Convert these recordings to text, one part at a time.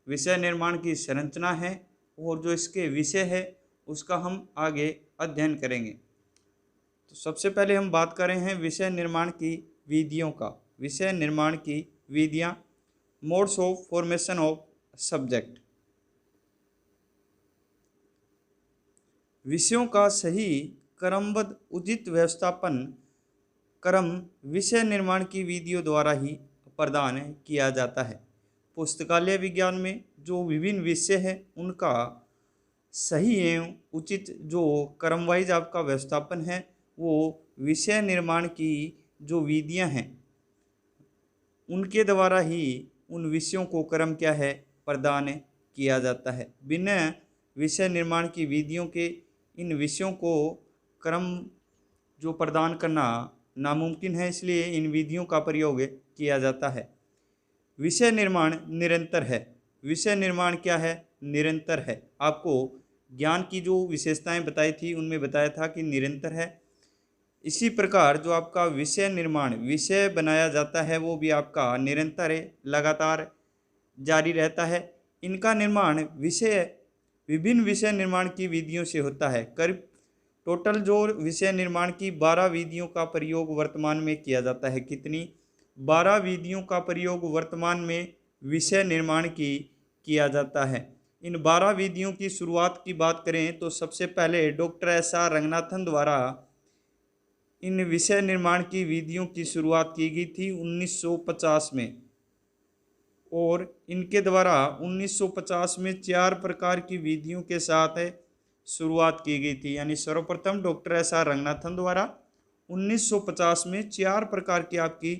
विषय निर्माण की संरचना है और जो इसके विषय है उसका हम आगे अध्ययन करेंगे। तो सबसे पहले हम बात कर रहे हैं विषय निर्माण की विधियों का। विषय निर्माण की विधियाँ, modes of formation of subject. विषयों का सही क्रमबद्ध उचित व्यवस्थापन क्रम विषय निर्माण की विधियों द्वारा ही प्रदान किया जाता है। पुस्तकालय विज्ञान में जो विभिन्न विषय हैं उनका सही एवं उचित जो क्रम वाइज आपका व्यवस्थापन है वो विषय निर्माण की जो विधियां हैं उनके द्वारा ही उन विषयों को क्रम क्या है प्रदान किया जाता है। बिना विषय निर्माण की विधियों के इन विषयों को क्रम जो प्रदान करना नामुमकिन है, इसलिए इन विधियों का प्रयोग किया जाता है। विषय निर्माण निरंतर है। विषय निर्माण क्या है? निरंतर है। आपको ज्ञान की जो विशेषताएं बताई थी उनमें बताया था कि निरंतर है। इसी प्रकार जो आपका विषय निर्माण विषय बनाया जाता है वो भी आपका निरंतर है, लगातार जारी रहता है। इनका निर्माण विभिन्न विषय निर्माण की विधियों से होता है। करीब टोटल जो विषय निर्माण की 12 विधियों का प्रयोग वर्तमान में किया जाता है। कितनी? 12 विधियों का प्रयोग वर्तमान में विषय निर्माण की किया जाता है। इन 12 विधियों की शुरुआत की बात करें तो सबसे पहले डॉक्टर एस.आर. रंगनाथन द्वारा इन विषय निर्माण की विधियों की शुरुआत की गई थी 1950 में, और इनके द्वारा 1950 में 4 प्रकार की विधियों के साथ शुरुआत की गई थी। यानी सर्वप्रथम डॉक्टर एस.आर. रंगनाथन द्वारा 1950 में 4 प्रकार की आपकी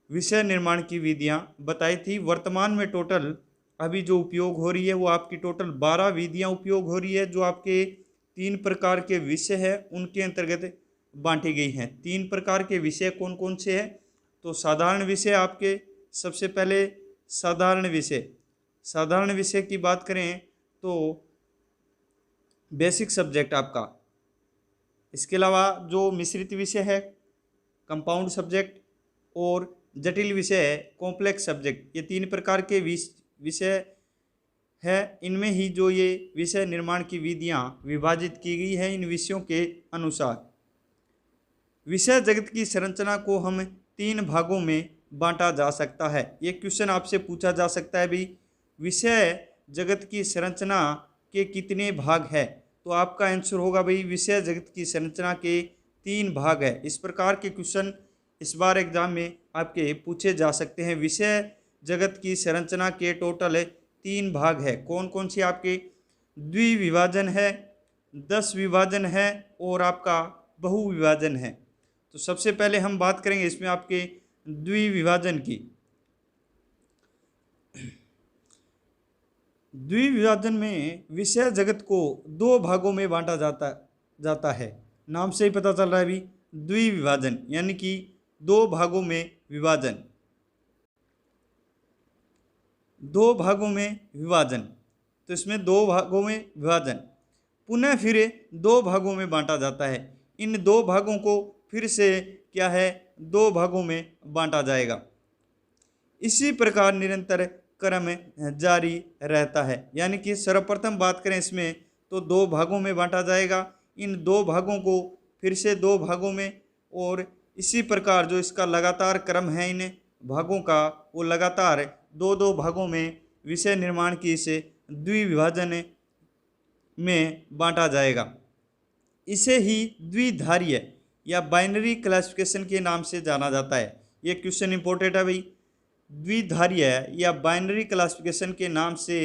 विषय निर्माण की विधियां बताई थी। वर्तमान में टोटल अभी जो उपयोग हो रही है वो आपकी टोटल 12 विधियां उपयोग हो रही है, जो आपके 3 प्रकार के विषय है उनके अंतर्गत बांटी गई हैं। 3 प्रकार के विषय कौन कौन से हैं? तो साधारण विषय आपके, सबसे पहले साधारण विषय की बात करें तो बेसिक सब्जेक्ट आपका। इसके अलावा जो मिश्रित विषय है कंपाउंड सब्जेक्ट, और जटिल विषय है कॉम्प्लेक्स सब्जेक्ट। ये 3 प्रकार के विषय है। इनमें ही जो ये विषय निर्माण की विधियां विभाजित की गई है इन विषयों के अनुसार। विषय जगत की संरचना को हम 3 भागों में बांटा जा सकता है। ये क्वेश्चन आपसे पूछा जा सकता है भाई विषय जगत की संरचना के कितने भाग है? तो आपका आंसर होगा भाई विषय जगत की संरचना के 3 भाग है। इस प्रकार के क्वेश्चन इस बार एग्जाम में आपके पूछे जा सकते हैं। विषय जगत की संरचना के टोटल 3 भाग है। कौन कौन सी आपके? द्विविभाजन है, 10 विभाजन है और आपका बहुविभाजन है। तो सबसे पहले हम बात करेंगे इसमें आपके द्विविभाजन की। द्विविभाजन में विषय जगत को 2 भागों में बांटा जाता है। नाम से ही पता चल रहा है अभी द्विविभाजन, यानी कि 2 भागों में विभाजन। 2 भागों में विभाजन, तो इसमें 2 भागों में विभाजन पुनः फिर 2 भागों में बांटा जाता है। इन 2 भागों को फिर से क्या है 2 भागों में बांटा जाएगा। इसी प्रकार निरंतर क्रम जारी रहता है। यानी कि सर्वप्रथम बात करें इसमें तो 2 भागों में बांटा जाएगा। इन 2 भागों को फिर से 2 भागों में, और इसी प्रकार जो इसका लगातार क्रम है इन भागों का वो लगातार 2-2 भागों में विषय निर्माण की इस द्विविभाजन में बांटा जाएगा। इसे ही द्विधारीय या बाइनरी क्लासिफिकेशन के नाम से जाना जाता है। ये क्वेश्चन इंपॉर्टेंट है भाई। द्विधारीय या बाइनरी क्लासिफिकेशन के नाम से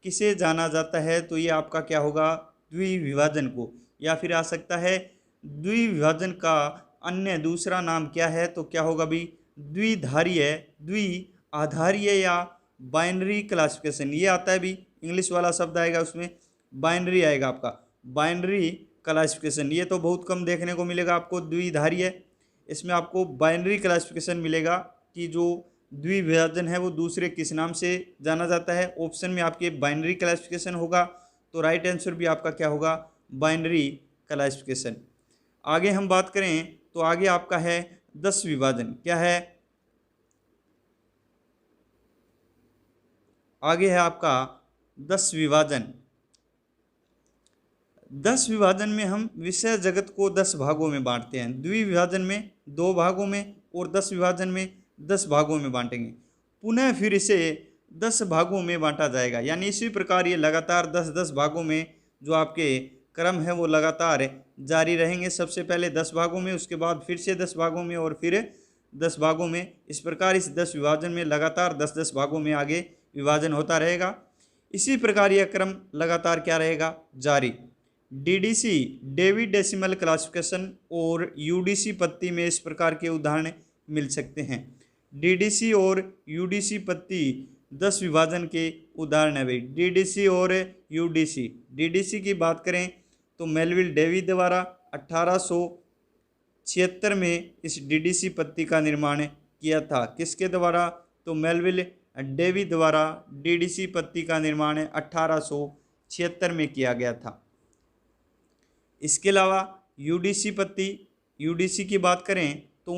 किसे जाना जाता है? तो ये आपका क्या होगा? द्विविभाजन को। या फिर आ सकता है द्विविभाजन का अन्य दूसरा नाम क्या है? तो क्या होगा भाई? द्विधारीय, द्विआधारीय या बाइनरी क्लासिफिकेशन। ये आता है भी, इंग्लिश वाला शब्द आएगा उसमें बाइनरी आएगा आपका, बाइनरी क्लासिफिकेशन। ये तो बहुत कम देखने को मिलेगा आपको द्विधारीय। इसमें आपको बाइनरी क्लासिफिकेशन मिलेगा कि जो द्विविभाजन है वो दूसरे किस नाम से जाना जाता है। ऑप्शन में आपके बाइनरी क्लासिफिकेशन होगा, तो राइट आंसर भी आपका क्या होगा? Binary classification. आगे हम बात करें तो आगे आपका है 10 विभाजन। क्या है? आगे है आपका 10 विभाजन। 10 विभाजन में हम विषय जगत को 10 भागों में बांटते हैं। द्विविभाजन में 2 भागों में और 10 विभाजन में 10 भागों में बांटेंगे। पुनः फिर इसे 10 भागों में बांटा जाएगा, यानी इसी प्रकार ये लगातार 10-10 भागों में जो आपके क्रम है वो लगातार जारी रहेंगे। सबसे पहले 10 भागों में, उसके बाद फिर से 10 भागों में और फिर 10 भागों में। इस प्रकार इस 10 विभाजन में लगातार 10-10 भागों में आगे विभाजन होता रहेगा। इसी प्रकार यह क्रम लगातार क्या रहेगा, जारी। डीडीसी डेवी डेसिमल क्लासिफिकेशन और यूडीसी पत्ती में इस प्रकार के उदाहरण मिल सकते हैं। डीडीसी और यूडीसी पत्ती 10 विभाजन के उदाहरण है भाई। डीडीसी और यूडीसी, डीडीसी की बात करें तो मेलविल डेवी द्वारा 1876 में इस डीडीसी पत्ती का निर्माण किया था। किसके द्वारा, तो मेलविल डेवी द्वारा डीडीसी पत्ती का निर्माण 1876 में किया गया था। इसके अलावा यूडीसी पत्ती, यूडीसी की बात करें तो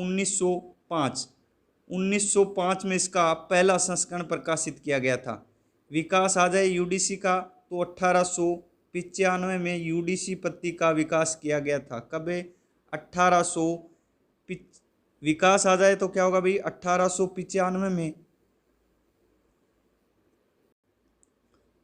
1905 में इसका पहला संस्करण प्रकाशित किया गया था। विकास आ जाए यूडीसी का तो 1895 में यूडीसी पत्ती का विकास किया गया था। कब, 1800 विकास आ जाए तो क्या होगा भाई, 1895 में।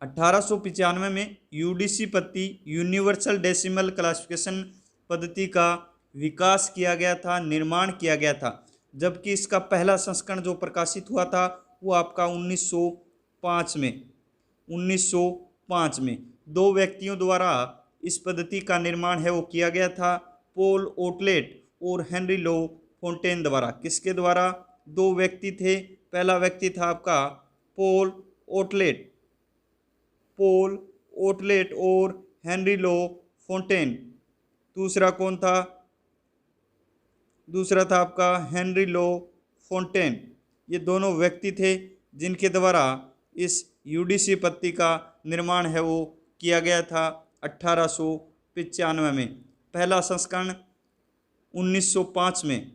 1895 में यूडीसी पत्ती यूनिवर्सल डेसिमल क्लासिफिकेशन पद्धति का विकास किया गया था, निर्माण किया गया था। जबकि इसका पहला संस्करण जो प्रकाशित हुआ था वो आपका 1905 में 2 व्यक्तियों द्वारा इस पद्धति का निर्माण है वो किया गया था, पॉल ओटलेट और हेनरी लो फोंटेन द्वारा। किसके द्वारा, 2 व्यक्ति थे। पहला व्यक्ति था आपका पॉल ओटलेट और हेनरी लो फोंटेन। दूसरा कौन था, दूसरा था आपका हेनरी लो फोंटेन। ये दोनों व्यक्ति थे जिनके द्वारा इस यूडीसी पत्ती का निर्माण है वो किया गया था 1895 में। पहला संस्करण 1905 में।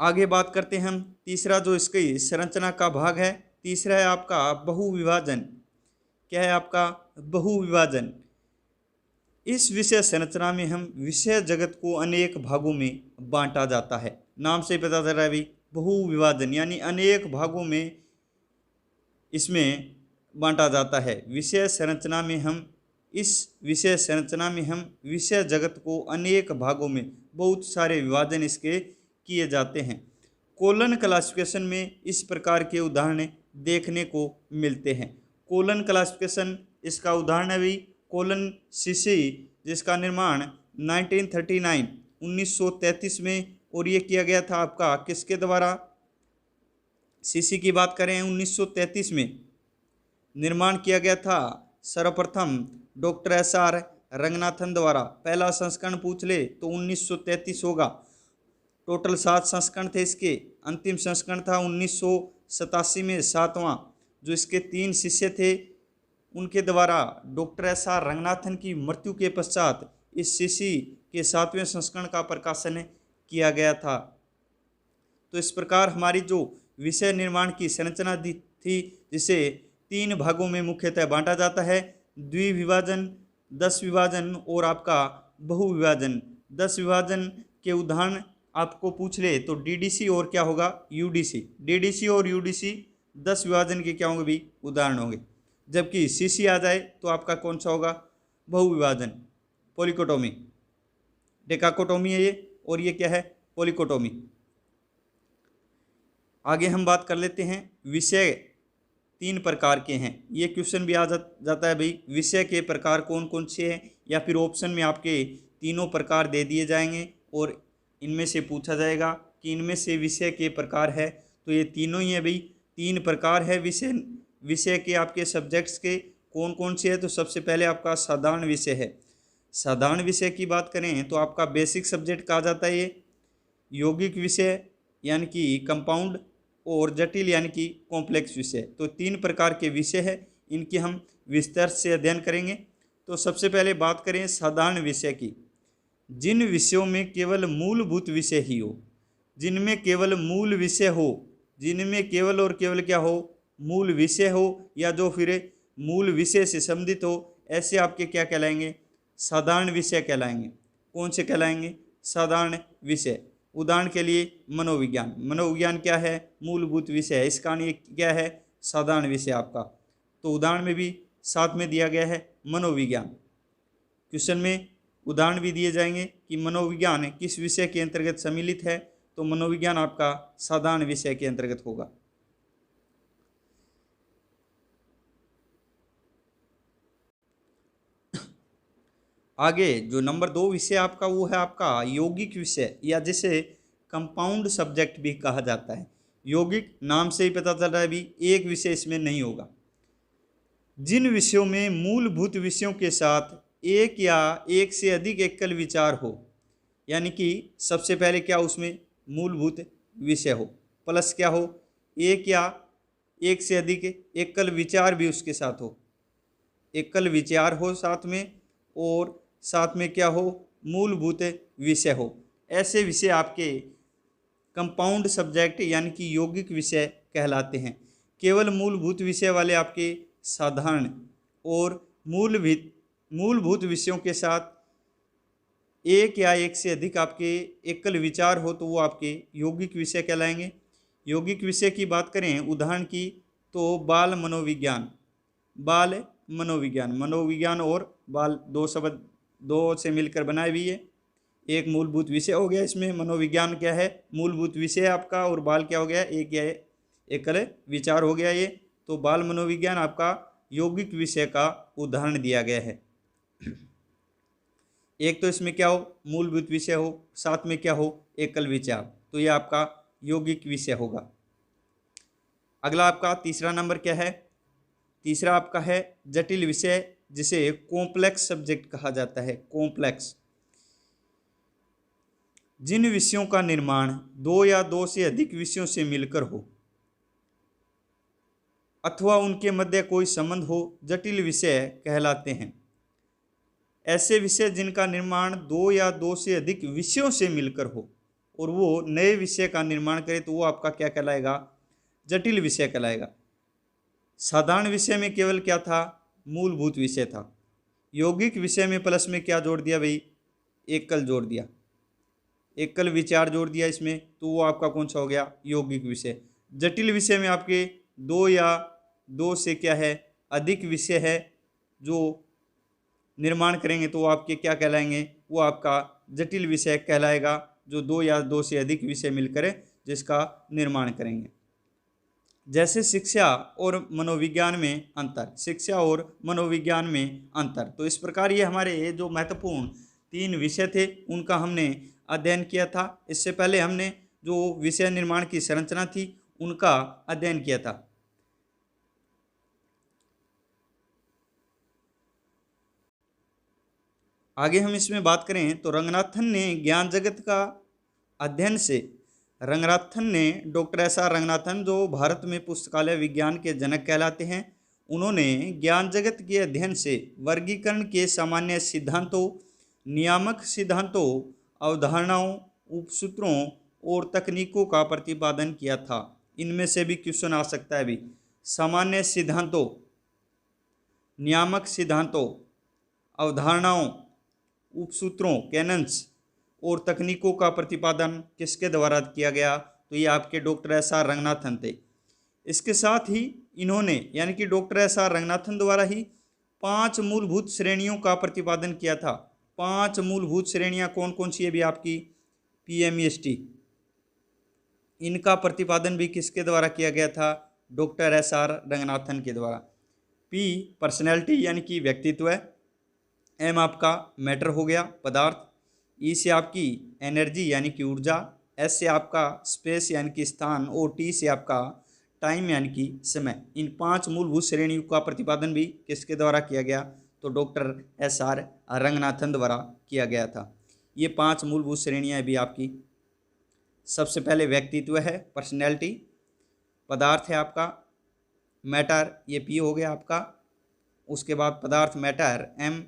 आगे बात करते हैं हम तीसरा जो इसकी संरचना का भाग है। तीसरा है आपका बहुविभाजन। क्या है आपका, बहुविभाजन। इस विषय संरचना में हम विषय जगत को अनेक भागों में बांटा जाता है। नाम से ही पता चल रहा है भाई, बहुविभाजन यानी अनेक भागों में इसमें बांटा जाता है। विषय संरचना में हम विषय जगत को अनेक भागों में बहुत सारे विभाजन इसके किए जाते हैं। कोलन क्लासिफिकेशन में इस प्रकार के उदाहरण देखने को मिलते हैं। कोलन क्लासिफिकेशन इसका उदाहरण है भी कोलन सीसी, जिसका निर्माण 1933 में और ये किया गया था आपका किसके द्वारा, सीसी की बात करें 1933 में निर्माण किया गया था सर्वप्रथम डॉक्टर SR रंगनाथन द्वारा। पहला संस्करण पूछ ले तो 1933 होगा। टोटल 7 संस्करण थे इसके। अंतिम संस्करण था 1987 में 7वां, जो इसके 3 शिष्य थे उनके द्वारा डॉक्टर SR रंगनाथन की मृत्यु के पश्चात इस सीसी के 7वें संस्करण का प्रकाशन किया गया था। तो इस प्रकार हमारी जो विषय निर्माण की संरचना थी, जिसे 3 भागों में मुख्यतः बांटा जाता है, द्विविभाजन, 10 विभाजन और आपका बहुविभाजन। 10 विभाजन के उदाहरण आपको पूछ ले तो डीडीसी और क्या होगा, यूडीसी। डीडीसी और यूडीसी 10 विभाजन के क्या होंगे भी, उदाहरण होंगे। जबकि सीसी आ जाए तो आपका कौन सा होगा, बहुविभाजन, पॉलीकोटोमी। डेकाकोटोमी है ये, और ये क्या है, पॉलीकोटोमी। आगे हम बात कर लेते हैं विषय 3 प्रकार के हैं। ये क्वेश्चन भी आ जाता है भाई, विषय के प्रकार कौन कौन से हैं, या फिर ऑप्शन में आपके तीनों प्रकार दे दिए जाएंगे और इनमें से पूछा जाएगा कि इनमें से विषय के प्रकार है। तो ये तीनों ही है भाई, 3 प्रकार है विषय के आपके सब्जेक्ट्स के कौन कौन से है। तो सबसे पहले आपका साधारण विषय है। साधारण विषय की बात करें तो आपका बेसिक सब्जेक्ट कहा जाता है ये। यौगिक विषय यानी कि कंपाउंड, और जटिल यानी कि कॉम्प्लेक्स विषय। तो 3 प्रकार के विषय है, इनकी हम विस्तार से अध्ययन करेंगे। तो सबसे पहले बात करें साधारण विषय की। जिन विषयों में केवल मूलभूत विषय ही हो, जिनमें केवल मूल विषय हो, जिनमें केवल और केवल क्या हो, मूल विषय हो या जो फिर मूल विषय से संबंधित हो, ऐसे आपके क्या कहलाएंगे, साधारण विषय कहलाएंगे। कौन से कहलाएंगे, साधारण विषय। उदाहरण के लिए मनोविज्ञान, मनोविज्ञान क्या है, मूलभूत विषय है, इसका ये क्या है, साधारण विषय आपका। तो उदाहरण में भी साथ में दिया गया है मनोविज्ञान। क्वेश्चन में उदाहरण भी दिए जाएंगे कि मनोविज्ञान किस विषय के अंतर्गत सम्मिलित है, तो मनोविज्ञान आपका साधारण विषय के अंतर्गत होगा। आगे जो नंबर 2 विषय आपका वो है आपका यौगिक विषय, या जिसे कंपाउंड सब्जेक्ट भी कहा जाता है। यौगिक नाम से ही पता चल रहा है भी एक विषय इसमें नहीं होगा। जिन विषयों में मूलभूत विषयों के साथ एक या एक से अधिक एकल विचार हो, यानी कि सबसे पहले क्या उसमें मूलभूत विषय हो, प्लस क्या हो, एक या एक से अधिक एकल विचार भी उसके साथ हो, एकल विचार हो साथ में, और साथ में क्या हो, मूलभूत विषय हो। ऐसे विषय आपके कंपाउंड सब्जेक्ट यानी कि यौगिक विषय कहलाते हैं। केवल मूलभूत विषय वाले आपके साधारण, और मूलभूत विषयों के साथ एक या एक से अधिक आपके एकल विचार हो तो वो आपके यौगिक विषय कहलाएंगे। यौगिक विषय की बात करें उदाहरण की, तो बाल मनोविज्ञान, बाल मनोविज्ञान, मनोविज्ञान और बाल दो शब्द दो से मिलकर बनाए भी है, एक मूलभूत विषय हो गया। इसमें मनोविज्ञान क्या है, मूलभूत विषय आपका, और बाल क्या हो गया, एक या एकल विचार हो गया ये। तो बाल मनोविज्ञान आपका यौगिक विषय का उदाहरण दिया गया है। एक तो इसमें क्या हो, मूलभूत विषय हो, साथ में क्या हो, एकल विचार, तो यह आपका यौगिक विषय होगा। अगला आपका तीसरा नंबर क्या है, तीसरा आपका है जटिल विषय, जिसे कॉम्प्लेक्स सब्जेक्ट कहा जाता है। कॉम्प्लेक्स, जिन विषयों का निर्माण दो या दो से अधिक विषयों से मिलकर हो अथवा उनके मध्य कोई संबंध हो, जटिल विषय कहलाते हैं। ऐसे विषय जिनका निर्माण दो या दो से अधिक विषयों से मिलकर हो और वो नए विषय का निर्माण करे तो वो आपका क्या कहलाएगा, जटिल विषय कहलाएगा। साधारण विषय में केवल क्या था, मूलभूत विषय था। यौगिक विषय में प्लस में क्या जोड़ दिया भाई, एकल जोड़ दिया, एकल विचार जोड़ दिया इसमें, तो वो आपका कौन सा हो गया, यौगिक विषय। जटिल विषय में आपके दो या दो से क्या है, अधिक विषय है जो निर्माण करेंगे तो वो आपके क्या कहलाएंगे, वो आपका जटिल विषय कहलाएगा, जो दो या दो से अधिक विषय मिलकर जिसका निर्माण करेंगे। जैसे शिक्षा और मनोविज्ञान में अंतर, शिक्षा और मनोविज्ञान में अंतर। तो इस प्रकार ये हमारे जो महत्वपूर्ण 3 विषय थे उनका हमने अध्ययन किया था। इससे पहले हमने जो विषय निर्माण की संरचना थी उनका अध्ययन किया था। आगे हम इसमें बात करें तो रंगनाथन ने ज्ञान जगत का अध्ययन से, रंगनाथन ने डॉक्टर एस.आर. रंगनाथन जो भारत में पुस्तकालय विज्ञान के जनक कहलाते हैं, उन्होंने ज्ञान जगत के अध्ययन से वर्गीकरण के सामान्य सिद्धांतों, नियामक सिद्धांतों, अवधारणाओं, उपसूत्रों और तकनीकों का प्रतिपादन किया था। इनमें से भी क्वेश्चन आ सकता है भी, सामान्य सिद्धांतों, नियामक सिद्धांतों, अवधारणाओं, उपसूत्रों, कैनन्स और तकनीकों का प्रतिपादन किसके द्वारा किया गया, तो ये आपके डॉक्टर एस.आर. रंगनाथन थे। इसके साथ ही इन्होंने यानी कि डॉक्टर एस.आर. रंगनाथन द्वारा ही 5 मूलभूत श्रेणियों का प्रतिपादन किया था। 5 मूलभूत श्रेणियां कौन कौन सी है भी आपकी, PMEST, इनका प्रतिपादन भी किसके द्वारा किया गया था, डॉक्टर एस.आर. रंगनाथन के द्वारा। P पर्सनैलिटी यानी कि व्यक्तित्व है, M आपका मैटर हो गया पदार्थ, E से आपकी एनर्जी यानी कि ऊर्जा, S से आपका स्पेस यानी कि स्थान, और T से आपका टाइम यानी कि समय। इन 5 मूलभूत श्रेणियों का प्रतिपादन भी किसके द्वारा किया गया, तो डॉक्टर एस.आर. रंगनाथन द्वारा किया गया था। ये 5 मूलभूत श्रेणियाँ भी आपकी, सबसे पहले व्यक्तित्व है पर्सनैलिटी, पदार्थ है आपका मैटर, ये P हो गया आपका, उसके बाद पदार्थ मैटर M,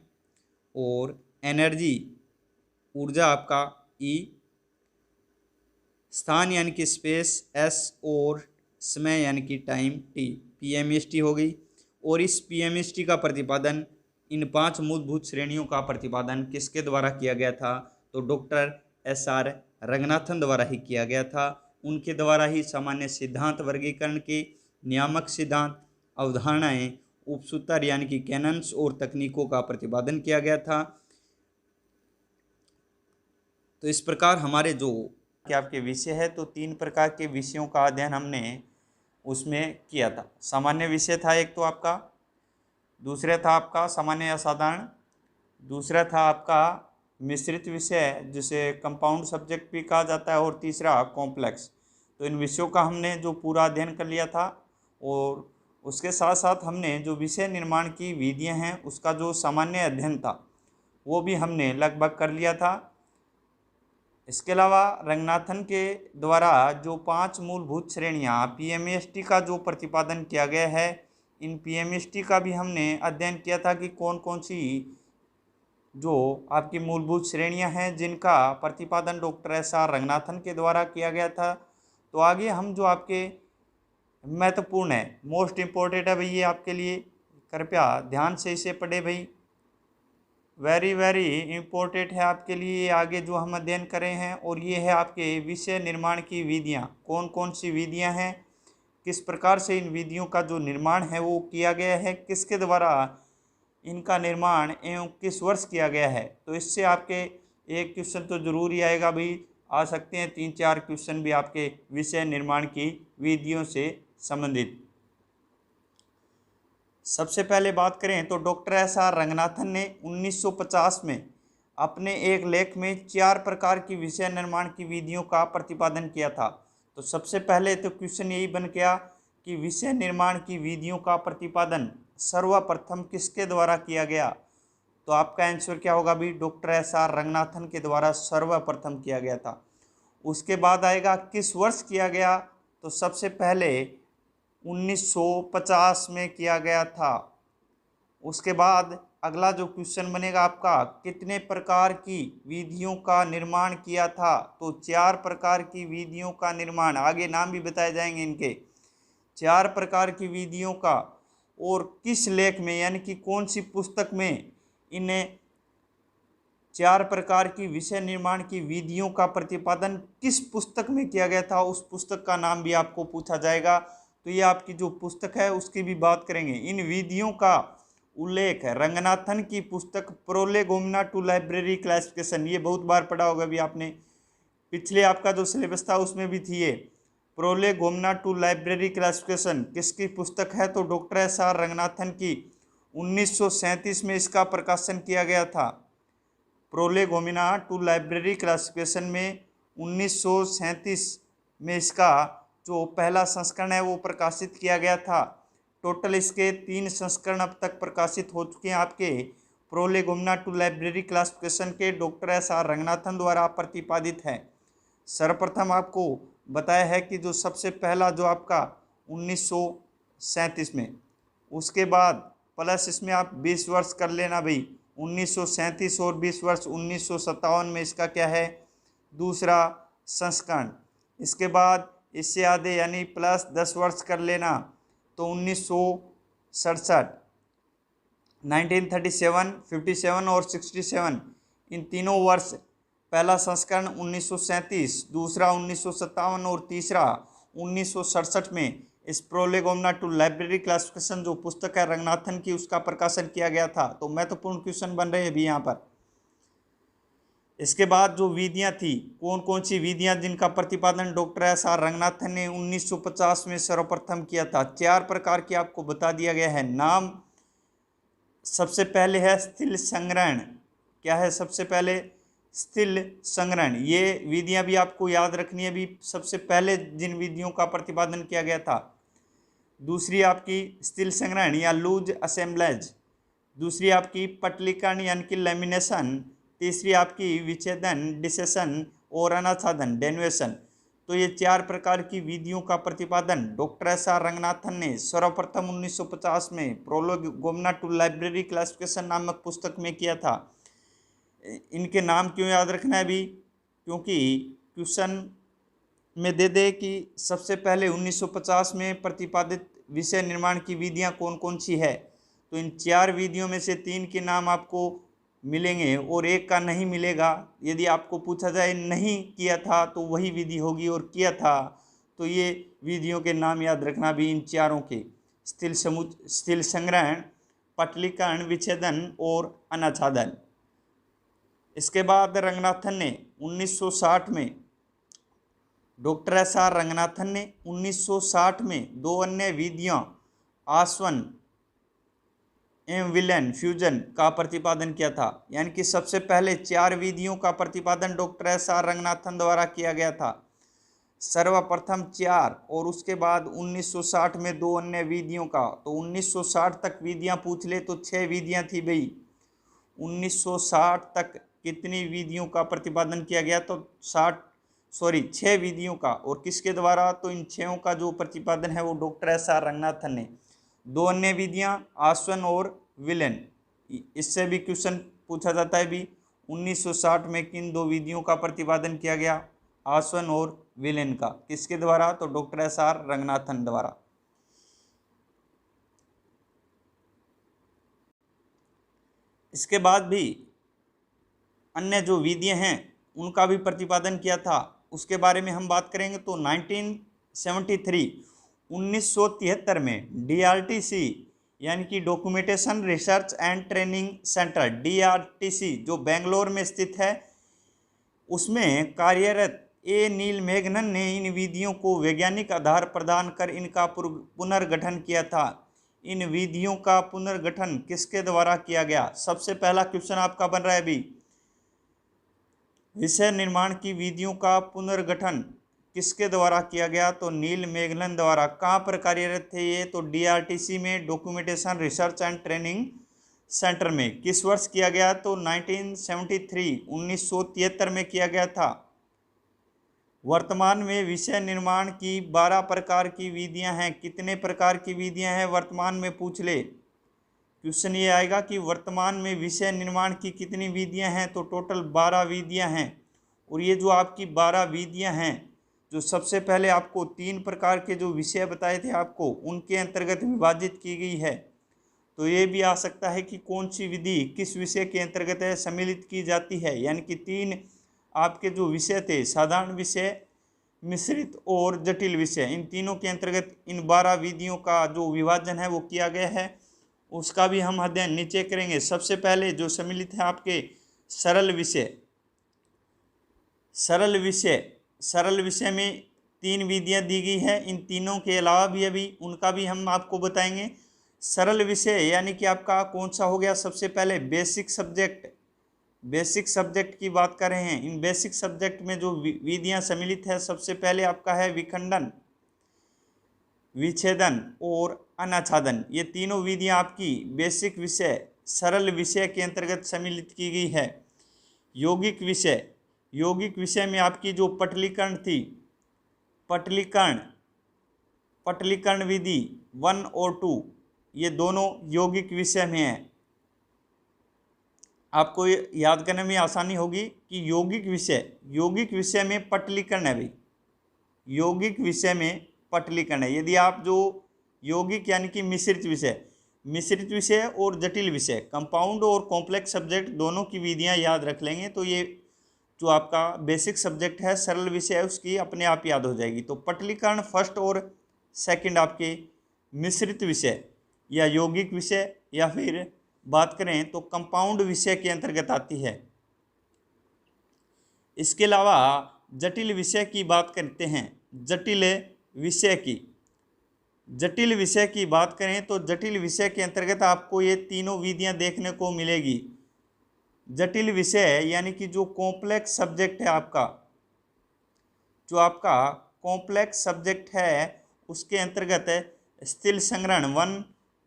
और एनर्जी ऊर्जा आपका E, स्थान यानी कि स्पेस S, और समय यानी कि टाइम T। पीएमएसटी हो गई। और इस पीएमएसटी का प्रतिपादन, इन 5 मूलभूत श्रेणियों का प्रतिपादन किसके द्वारा किया गया था? तो डॉक्टर एसआर रंगनाथन द्वारा ही किया गया था। उनके द्वारा ही सामान्य सिद्धांत वर्गीकरण के नियामक सिद्धांत, अवधारणाएं, उपसूत्र यानी कि कैनन्स और तकनीकों का प्रतिपादन किया गया था। तो इस प्रकार हमारे जो कि आपके विषय है, तो 3 प्रकार के विषयों का अध्ययन हमने उसमें किया था। सामान्य विषय था एक तो आपका, दूसरा था आपका सामान्य असाधारण, दूसरा था आपका मिश्रित विषय जिसे कंपाउंड सब्जेक्ट भी कहा जाता है, और तीसरा कॉम्प्लेक्स। तो इन विषयों का हमने जो पूरा अध्ययन कर लिया था, और उसके साथ साथ हमने जो विषय निर्माण की विधियां हैं उसका जो सामान्य अध्ययन था वो भी हमने लगभग कर लिया था। इसके अलावा रंगनाथन के द्वारा जो 5 मूलभूत श्रेणियां पीएमएसटी का जो प्रतिपादन किया गया है, इन पीएमएसटी का भी हमने अध्ययन किया था कि कौन कौन सी जो आपकी मूलभूत श्रेणियां हैं जिनका प्रतिपादन डॉक्टर एसआर रंगनाथन के द्वारा किया गया था। तो आगे हम जो आपके महत्वपूर्ण है, मोस्ट इम्पोर्टेंट है भाई ये आपके लिए, कृपया ध्यान से इसे पढ़े भाई, वेरी वेरी इम्पोर्टेंट है आपके लिए आगे जो हम अध्ययन करें हैं। और ये है आपके विषय निर्माण की विधियां, कौन कौन सी विधियां हैं, किस प्रकार से इन विधियों का जो निर्माण है वो किया गया है, किसके द्वारा इनका निर्माण एवं किस वर्ष किया गया है। तो इससे आपके एक क्वेश्चन तो जरूर ही आएगा भाई, आ सकते हैं 3-4 क्वेश्चन भी आपके विषय निर्माण की विधियों से संबंधित। सबसे पहले बात करें तो डॉक्टर एसआर रंगनाथन ने 1950 में अपने एक लेख में 4 प्रकार की विषय निर्माण की विधियों का प्रतिपादन किया था। तो सबसे पहले तो क्वेश्चन यही बन गया कि विषय निर्माण की विधियों का प्रतिपादन सर्वप्रथम किसके द्वारा किया गया? तो आपका आंसर क्या होगा भी? डॉक्टर एसआर रंगनाथन के द्वारा सर्वप्रथम किया गया था। उसके बाद आएगा किस वर्ष किया गया? तो सबसे पहले 1950 में किया गया था। उसके बाद अगला जो क्वेश्चन बनेगा आपका, कितने प्रकार की विधियों का निर्माण किया था? तो 4 प्रकार की विधियों का निर्माण, आगे नाम भी बताए जाएंगे इनके, 4 प्रकार की विधियों का। और किस लेख में, यानी कि कौन सी पुस्तक में इन्हें 4 प्रकार की विषय निर्माण की विधियों का प्रतिपादन किस पुस्तक में किया गया था, उस पुस्तक का नाम भी आपको पूछा जाएगा। तो ये आपकी जो पुस्तक है उसकी भी बात करेंगे। इन विधियों का उल्लेख रंगनाथन की पुस्तक प्रोलेगोमिना टू लाइब्रेरी क्लासिफिकेशन, ये बहुत बार पढ़ा होगा भी आपने, पिछले आपका जो सिलेबस था उसमें भी थी ये। प्रोलेगोमिना टू लाइब्रेरी क्लासिफिकेशन किसकी पुस्तक है? तो डॉक्टर एसआर रंगनाथन की 1937 में इसका प्रकाशन किया गया था। प्रोलेगोमिना टू लाइब्रेरी क्लासिफिकेशन में 1937 में इसका जो पहला संस्करण है वो प्रकाशित किया गया था। टोटल इसके 3 संस्करण अब तक प्रकाशित हो चुके हैं आपके प्रोलेगोमिना टू लाइब्रेरी क्लासिफिकेशन के, डॉक्टर एसआर रंगनाथन द्वारा प्रतिपादित है। सर्वप्रथम आपको बताया है कि जो सबसे पहला जो आपका 1937 में, उसके बाद प्लस इसमें आप 20 वर्ष कर लेना भाई, 1937 और 20 वर्ष 1957 में इसका क्या है? दूसरा संस्करण। इसके बाद इससे आधे यानी प्लस 10 वर्ष कर लेना, तो 1967, 1937, 57 और 67, इन तीनों वर्ष, पहला संस्करण 1937, दूसरा 1957 और तीसरा 1967 में इस प्रोलेगोमिना टू लाइब्रेरी क्लासिफिकेशन जो पुस्तक है रंगनाथन की, उसका प्रकाशन किया गया था। तो महत्वपूर्ण क्वेश्चन बन रहे हैं भी यहाँ पर। इसके बाद जो विधियाँ थी, कौन कौन सी विधियाँ जिनका प्रतिपादन डॉक्टर एसआर रंगनाथन ने 1950 में सर्वप्रथम किया था? 4 प्रकार की आपको बता दिया गया है नाम। सबसे पहले है स्थिल संग्रहण। क्या है सबसे पहले? स्थिल संग्रहण। ये विधियां भी आपको याद रखनी है भी, सबसे पहले जिन विधियों का प्रतिपादन किया गया था। दूसरी आपकी स्थिल संग्रहण या लूज असेंबलेज, दूसरी आपकी पटलीकरण यानी कि लेमिनेशन, तीसरी आपकी विच्छेदन डिसेशन और अनाच्छादन डेनुएशन। तो ये 4 प्रकार की विधियों का प्रतिपादन डॉक्टर एसआर रंगनाथन ने सर्वप्रथम 1950 में प्रोलेगोमिना टू लाइब्रेरी क्लासिफिकेशन नामक पुस्तक में किया था। इनके नाम क्यों याद रखना है भी? क्योंकि क्वेश्चन में दे दे कि सबसे पहले 1950 में प्रतिपादित विषय निर्माण की विधियां कौन कौन सी है, तो इन 4 विधियों में से 3 के नाम आपको मिलेंगे और एक का नहीं मिलेगा। यदि आपको पूछा जाए नहीं किया था तो वही विधि होगी, और किया था तो ये विधियों के नाम याद रखना भी इन चारों के, स्थिल संग्रहण, पटलीकरण, विच्छेदन और अनाच्छादन। इसके बाद रंगनाथन ने 1960 में, डॉक्टर एस.आर. रंगनाथन ने 1960 में 2 अन्य विधियां आसवन एवं विलेन फ्यूजन का प्रतिपादन किया था। यानी कि सबसे पहले 4 विधियों का प्रतिपादन डॉक्टर एस.आर. रंगनाथन द्वारा किया गया था, सर्वप्रथम 4, और उसके बाद 1960 में 2 अन्य विधियों का। तो 1960 तक विधियां पूछ ले तो 6 विधियां थी भाई। 1960 तक कितनी विधियों का प्रतिपादन किया गया, तो 6 विधियों का, और किसके द्वारा, तो इन 6 का जो प्रतिपादन है वो डॉक्टर एस.आर. रंगनाथन ने। 2 अन्य विधियां आसवन और विलेन, इससे भी क्वेश्चन पूछा जाता है भी 1960 में किन 2 विधियों का प्रतिपादन किया गया, आसवन और विलेन का, किसके द्वारा, तो डॉक्टर एस.आर. रंगनाथन द्वारा। इसके बाद भी अन्य जो विधियां हैं उनका भी प्रतिपादन किया था, उसके बारे में हम बात करेंगे। तो 1973 में DRTC यानी कि documentation research and training centre, DRTC जो बेंगलोर में स्थित है, उसमें कार्यरत ए नील मेघनन ने इन विधियों को वैज्ञानिक आधार प्रदान कर इनका पुनर्गठन किया था। इन विधियों का पुनर्गठन किसके द्वारा किया गया, सबसे पहला क्वेश्चन आपका बन रहा है अभी, विषय निर्माण की विधियों का पुनर्गठन किसके द्वारा किया गया, तो नील मेघनन द्वारा। कहाँ पर कार्यरत थे ये, तो DRTC में documentation research and training centre में। किस वर्ष किया गया, तो 1973 में किया गया था। वर्तमान में विषय निर्माण की 12 प्रकार की विधियां हैं। कितने प्रकार की विधियां हैं वर्तमान में, पूछ ले क्वेश्चन ये आएगा कि वर्तमान में विषय निर्माण की कितनी विधियां हैं, तो टोटल 12 विधियां हैं। और ये जो आपकी 12 विधियां हैं, जो सबसे पहले आपको 3 प्रकार के जो विषय बताए थे आपको, उनके अंतर्गत विभाजित की गई है। तो ये भी आ सकता है कि कौन सी विधि किस विषय के अंतर्गत है सम्मिलित की जाती है। यानी कि 3 आपके जो विषय थे, साधारण विषय, मिश्रित और जटिल विषय, इन तीनों के अंतर्गत इन 12 विधियों का जो विभाजन है वो किया गया है। उसका भी हम अध्ययन नीचे करेंगे। सबसे पहले जो सम्मिलित है आपके सरल विषय, सरल विषय में 3 विधियां दी गई है। इन तीनों के अलावा भी अभी उनका भी हम आपको बताएंगे। सरल विषय यानी कि आपका कौन सा हो गया, सबसे पहले बेसिक सब्जेक्ट की बात कर रहे हैं। इन बेसिक सब्जेक्ट में जो विधियां सम्मिलित है, सबसे पहले आपका है विखंडन, विच्छेदन और अनाच्छादन। ये तीनों विधियां आपकी बेसिक विषय सरल विषय के अंतर्गत सम्मिलित की गई है। यौगिक विषय में आपकी जो पटलीकरण थी, पटलीकरण विधि 1 और 2, ये दोनों यौगिक विषय में है। आपको याद करने में आसानी होगी कि यौगिक विषय में पटलीकरण है भाई, यौगिक विषय में पटलीकरण है। यदि आप जो यौगिक यानी कि मिश्रित विषय और जटिल विषय, कंपाउंड और कॉम्प्लेक्स सब्जेक्ट दोनों की विधियां याद रख लेंगे तो ये जो आपका बेसिक सब्जेक्ट है, सरल विषय है, उसकी अपने आप याद हो जाएगी। तो पटलीकरण फर्स्ट और सेकंड आपके मिश्रित विषय या यौगिक विषय, या फिर बात करें तो कंपाउंड विषय के अंतर्गत आती है। इसके अलावा जटिल विषय की बात करते हैं। जटिल विषय की बात करें तो जटिल विषय के अंतर्गत आपको ये तीनों विधियां देखने को मिलेगी। जटिल विषय यानी कि जो कॉम्प्लेक्स सब्जेक्ट है आपका, जो आपका कॉम्प्लेक्स सब्जेक्ट है, उसके अंतर्गत स्थिल संग्रहण 1,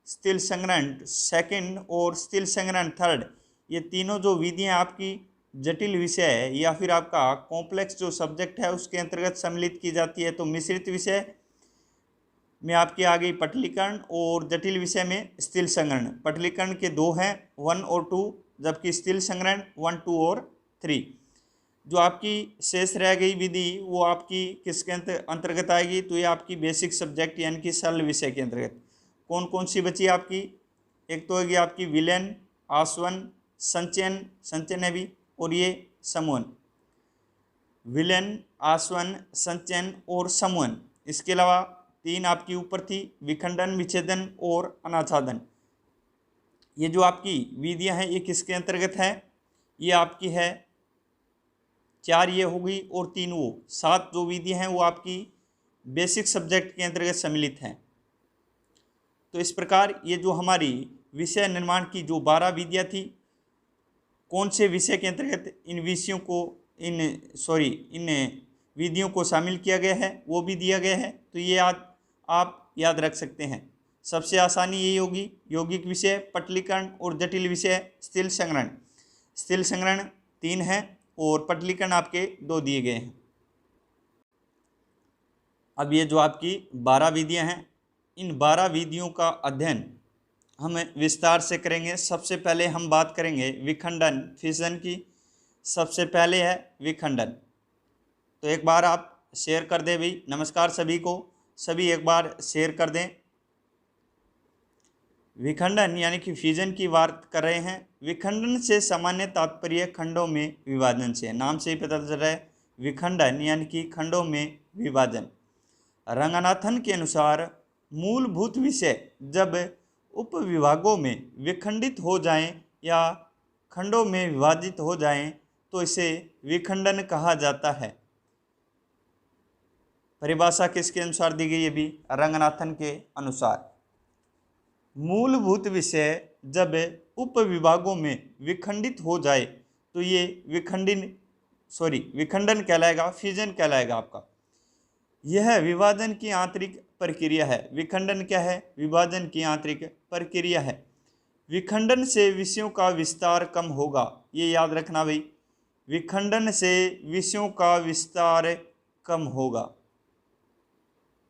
स्थिल संग्रहण 2 और स्थिल संग्रहण 3, ये तीनों जो विधियां आपकी जटिल विषय है या फिर आपका कॉम्प्लेक्स जो सब्जेक्ट है उसके अंतर्गत सम्मिलित की जाती है। तो मिश्रित विषय में आपकी आ गई पटलीकरण, और जटिल विषय में स्थिल संग्रहण। पटलीकरण के 2 हैं, 1 और 2, जबकि स्थिल संग्रहण 1, 2 और 3। जो आपकी शेष रह गई विधि वो आपकी किसके अंतर्गत आएगी, तो ये आपकी बेसिक सब्जेक्ट यानी कि सरल विषय के अंतर्गत। कौन कौन सी बची आपकी, एक तो होगी आपकी विलयन, आसवन, संचयन, संचयन है भी, और ये समूहन। विलयन, आसवन, संचयन और समूहन। इसके अलावा 3 आपकी ऊपर थी, विखंडन, विच्छेदन और अनाच्छादन। ये जो आपकी विधियां हैं ये किसके अंतर्गत है, ये आपकी है 4 ये होगी और 3 वो, 7 जो विधियां हैं वो आपकी बेसिक सब्जेक्ट के अंतर्गत सम्मिलित हैं। तो इस प्रकार ये जो हमारी विषय निर्माण की जो 12 विधियां थी, कौन से विषय के अंतर्गत इन विषयों को इन विधियों को शामिल किया गया है वो भी दिया गया है। तो ये आप याद रख सकते हैं। सबसे आसानी यही होगी, यौगिक विषय, पटलीकरण और जटिल विषय स्थिल संग्रहण। स्थिल संग्रहण 3 है और पटलीकरण आपके 2 दिए गए हैं। अब ये जो आपकी 12 विधियां हैं, इन 12 विधियों का अध्ययन हम विस्तार से करेंगे। सबसे पहले हम बात करेंगे विखंडन, फिजन की। सबसे पहले है विखंडन। तो एक बार आप शेयर कर दें भाई। नमस्कार सभी को, सभी एक बार शेयर कर दें। विखंडन यानी कि फिजन की बात कर रहे हैं। विखंडन से सामान्य तात्पर्य खंडों में विभाजन से, नाम से ही पता चल रहा है विखंडन यानी कि खंडों में विभाजन। रंगनाथन के अनुसार मूलभूत विषय जब उपविभागों में विखंडित हो जाएं या खंडों में विभाजित हो जाएं तो इसे विखंडन कहा जाता है। परिभाषा किसके अनुसार दी गई है भी, रंगनाथन के अनुसार। मूलभूत विषय जब उपविभागों में विखंडित हो जाए तो ये विखंडन कहलाएगा, फिजन कहलाएगा आपका। यह विभाजन की आंतरिक प्रक्रिया है। विखंडन क्या है, विभाजन की आंतरिक प्रक्रिया है। विखंडन से विषयों का विस्तार कम होगा, ये याद रखना भाई। विखंडन से विषयों का विस्तार कम होगा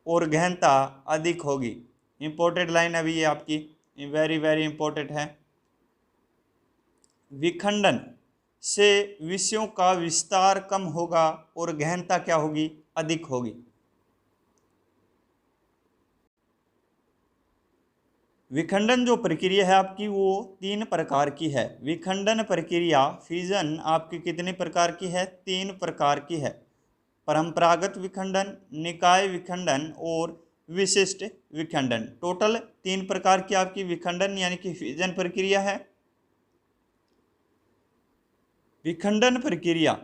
और गहनता अधिक होगी। इंपॉर्टेंट लाइन अभी ये आपकी वेरी वेरी इंपॉर्टेंट है। विखंडन से विषयों का विस्तार कम होगा और गहनता क्या होगी, अधिक होगी। विखंडन जो प्रक्रिया है आपकी वो 3 प्रकार की है। विखंडन प्रक्रिया फिजन आपकी कितने प्रकार की है, 3 प्रकार की है। परंपरागत विखंडन, निकाय विखंडन और विशिष्ट विखंडन। टोटल 3 प्रकार की आपकी विखंडन यानी कि फिजन प्रक्रिया है। विखंडन प्रक्रिया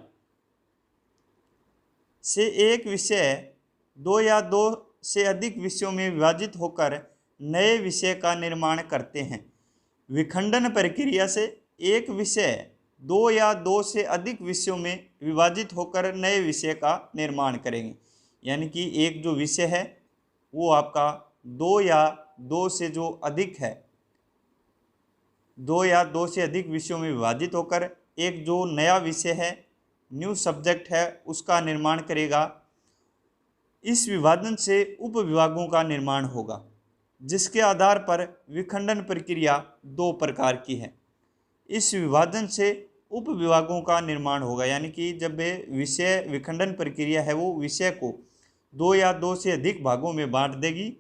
से एक विषय 2 या 2 से अधिक विषयों में विभाजित होकर नए विषय का निर्माण करते हैं। विखंडन प्रक्रिया से एक विषय 2 या 2 से अधिक विषयों में विभाजित होकर नए विषय का निर्माण करेंगे। यानी कि एक जो विषय है वो आपका 2 या 2 से जो अधिक है, 2 या 2 से अधिक विषयों में विभाजित होकर एक जो नया विषय है, न्यू सब्जेक्ट है, उसका निर्माण करेगा। इस विभाजन से उपविभागों का निर्माण होगा, जिसके आधार पर विखंडन प्रक्रिया 2 प्रकार की है। इस विभाजन से उपविभागों का निर्माण होगा, यानी कि जब विषय विखंडन प्रक्रिया है वो विषय को 2 या 2 से अधिक भागों में बांट देगी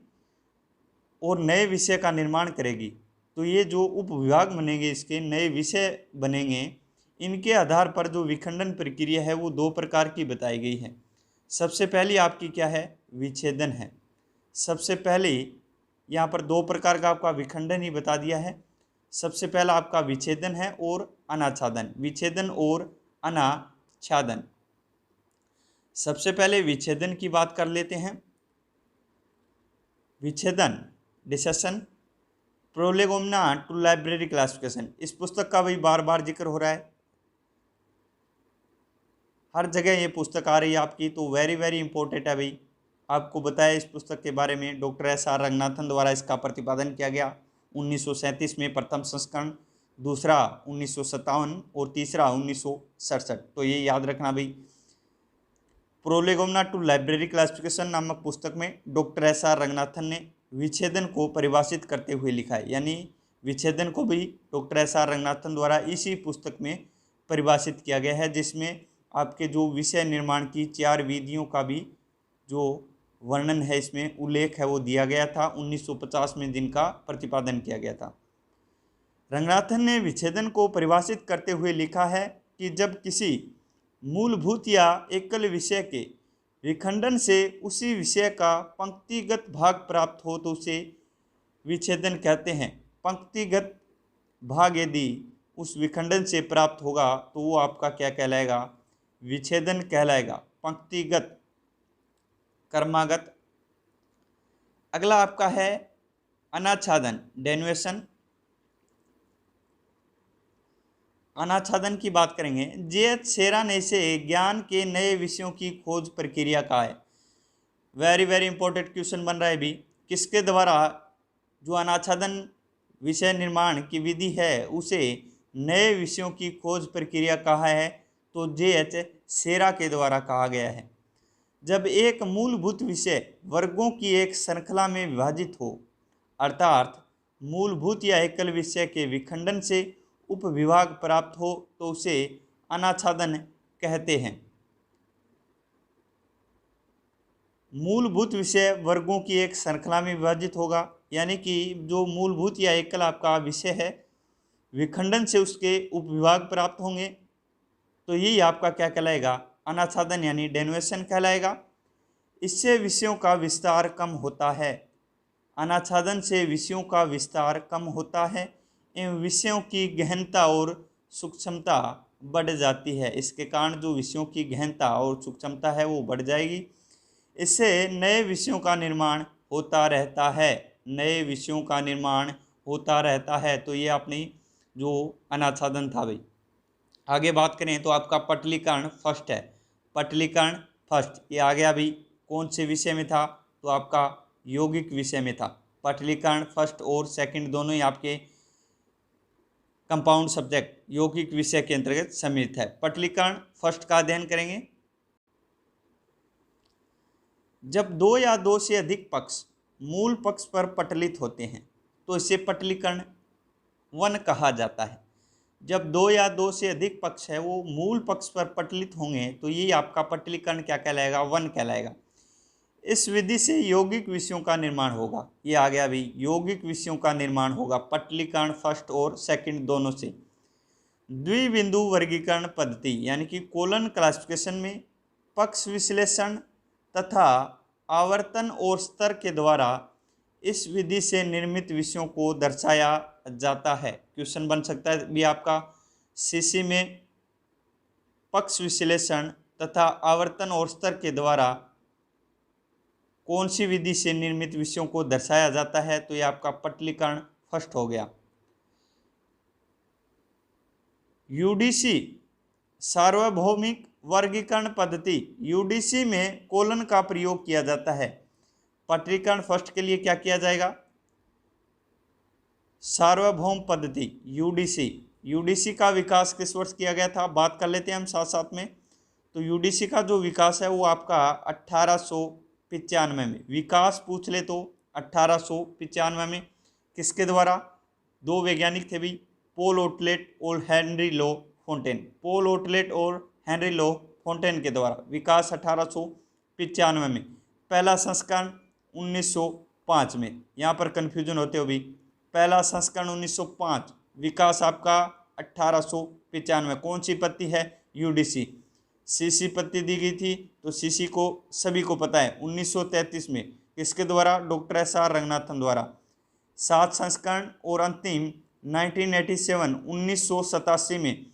और नए विषय का निर्माण करेगी। तो ये जो उपविभाग बनेंगे, इसके नए विषय बनेंगे, इनके आधार पर जो विखंडन प्रक्रिया है वो 2 प्रकार की बताई गई है। सबसे पहली आपकी क्या है, विच्छेदन है। सबसे पहले यहाँ पर 2 प्रकार का आपका विखंडन ही बता दिया है। सबसे पहला आपका विच्छेदन है और अनाच्छादन। विच्छेदन और अनाच्छादन। सबसे पहले विच्छेदन की बात कर लेते हैं। विच्छेदन, डिसेक्शन, प्रोलेगोमिना टू लाइब्रेरी क्लासिफिकेशन। इस पुस्तक का भी बार बार जिक्र हो रहा है, हर जगह ये पुस्तक आ रही है आपकी, तो वेरी वेरी इंपॉर्टेंट है भाई। आपको बताया इस पुस्तक के बारे में, डॉक्टर एस.आर. रंगनाथन द्वारा इसका प्रतिपादन किया गया 1937 में प्रथम संस्करण, दूसरा 1957 और तीसरा 1967। तो ये याद रखना भाई। प्रोलेगोमिना टू लाइब्रेरी क्लासिफिकेशन नामक पुस्तक में डॉक्टर एस.आर. रंगनाथन ने विच्छेदन को परिभाषित करते हुए लिखा है, यानी विच्छेदन को भी डॉक्टर एस.आर. रंगनाथन द्वारा इसी पुस्तक में परिभाषित किया गया है, जिसमें आपके जो विषय निर्माण की 4 विधियों का भी जो वर्णन है, इसमें उल्लेख है, वो दिया गया था 1950 में, जिनका प्रतिपादन किया गया था। रंगनाथन ने विच्छेदन को परिभाषित करते हुए लिखा है कि जब किसी मूलभूत या एकल विषय के विखंडन से उसी विषय का पंक्तिगत भाग प्राप्त हो तो उसे विच्छेदन कहते हैं। पंक्तिगत भाग यदि उस विखंडन से प्राप्त होगा तो वो आपका क्या कहलाएगा? विच्छेदन कहलाएगा, पंक्तिगत, क्रमागत। अगला आपका है अनाच्छादन, डेनुएशन। अनाच्छादन की बात करेंगे। जे.एच. सेरा ने इसे ज्ञान के नए विषयों की खोज प्रक्रिया कहा है। वेरी वेरी इंपॉर्टेंट क्वेश्चन बन रहा है भी, किसके द्वारा जो अनाच्छादन विषय निर्माण की विधि है उसे नए विषयों की खोज प्रक्रिया कहा है? तो जे.एच. सेरा के द्वारा कहा गया है। जब एक मूलभूत विषय वर्गों की एक श्रृंखला में विभाजित हो, अर्थात मूलभूत या एकल विषय के विखंडन से उपविभाग प्राप्त हो तो उसे अनाच्छादन कहते हैं। मूलभूत विषय वर्गों की एक श्रृंखला में विभाजित होगा, यानी कि जो मूलभूत या एकल आपका विषय है, विखंडन से उसके उपविभाग प्राप्त होंगे तो यही आपका क्या कहलाएगा? अनाच्छादन यानी डेनुएशन कहलाएगा। इससे विषयों का विस्तार कम होता है। अनाच्छादन से विषयों का विस्तार कम होता है एवं विषयों की गहनता और सूक्ष्मता बढ़ जाती है। इसके कारण जो विषयों की गहनता और सूक्ष्मता है वो बढ़ जाएगी। इससे नए विषयों का निर्माण होता रहता है, नए विषयों का निर्माण होता रहता है। तो ये अपनी जो अनाच्छादन था भाई। आगे बात करें तो आपका पटलीकरण फर्स्ट है। पटलीकरण फर्स्ट ये आ गया भाई, कौन से विषय में था? तो आपका यौगिक विषय में था। पटलीकरण फर्स्ट और सेकंड दोनों ही आपके कंपाउंड सब्जेक्ट यौगिक विषय के अंतर्गत सम्मिलित है। पटलीकरण फर्स्ट का अध्ययन करेंगे। जब 2 या 2 से अधिक पक्ष मूल पक्ष पर पटलित होते हैं तो इसे पटलीकरण 1 कहा जाता है। जब 2 या 2 से अधिक पक्ष है वो मूल पक्ष पर पटलित होंगे तो ये आपका पटलीकरण क्या कहलाएगा? 1 कहलाएगा। इस विधि से यौगिक विषयों का निर्माण होगा। ये आ गया भी, यौगिक विषयों का निर्माण होगा पटलीकरण फर्स्ट और सेकंड दोनों से। द्विबिंदु वर्गीकरण पद्धति यानी कि कोलन क्लासिफिकेशन में पक्ष विश्लेषण तथा आवर्तन और स्तर के द्वारा इस विधि से निर्मित विषयों को दर्शाया जाता है। क्वेश्चन बन सकता है भी आपका सीसी में पक्ष विश्लेषण तथा आवर्तन और स्तर के द्वारा कौन सी विधि से निर्मित विषयों को दर्शाया जाता है? तो ये आपका पटलीकरण फर्स्ट हो गया। यूडीसी सार्वभौमिक वर्गीकरण पद्धति, यूडीसी में कोलन का प्रयोग किया जाता है। पटलीकरण फर्स्ट के लिए क्या किया जाएगा? सार्वभौम पद्धति यूडीसी। यूडीसी का विकास किस वर्ष किया गया था? बात कर लेते हैं हम साथ साथ में। तो यूडीसी का जो विकास है वो आपका 1895 में, विकास पूछ ले तो 1895 में। किसके द्वारा? 2 वैज्ञानिक थे भी, पॉल ओटलेट और हेनरी लो फोंटेन। पॉल ओटलेट और हेनरी लो फोंटेन के द्वारा विकास 1895 में। पहला संस्करण 1905 में। यहाँ पर कन्फ्यूजन होते हो भी, पहला संस्करण 1905, विकास आपका 1895। कौन सी पत्ती है? यूडीसी। सीसी पत्ती दी गई थी, तो सीसी को सभी को पता है 1933 में। किसके द्वारा? Doctor S R. रंगनाथन द्वारा। 7 संस्करण और अंतिम 1987 1987 में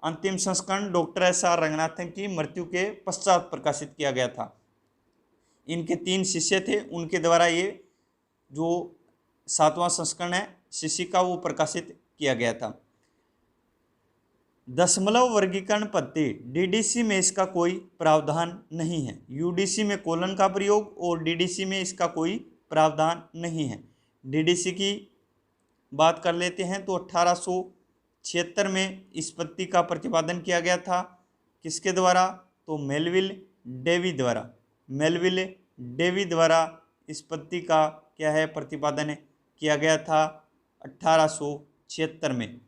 अंतिम संस्करण डॉक्टर एस.आर. रंगनाथन की मृत्यु के पश्चात प्रकाशित किया गया था। इनके 3 शिष्य थे, उनके द्वारा ये जो 7वां संस्करण है सीसी का वो प्रकाशित किया गया था। दशमलव वर्गीकरण पद्धति, डीडीसी में इसका कोई प्रावधान नहीं है। यूडीसी में कोलन का प्रयोग और डीडीसी में इसका कोई प्रावधान नहीं है। डीडीसी की बात कर लेते हैं तो 1876 में इस पद्धति का प्रतिपादन किया गया था। किसके द्वारा? तो मेलविल डेवी द्वारा। मेलविल डेवी द्वारा इस पद्धति का क्या है? प्रतिपादन किया गया था 1876 में।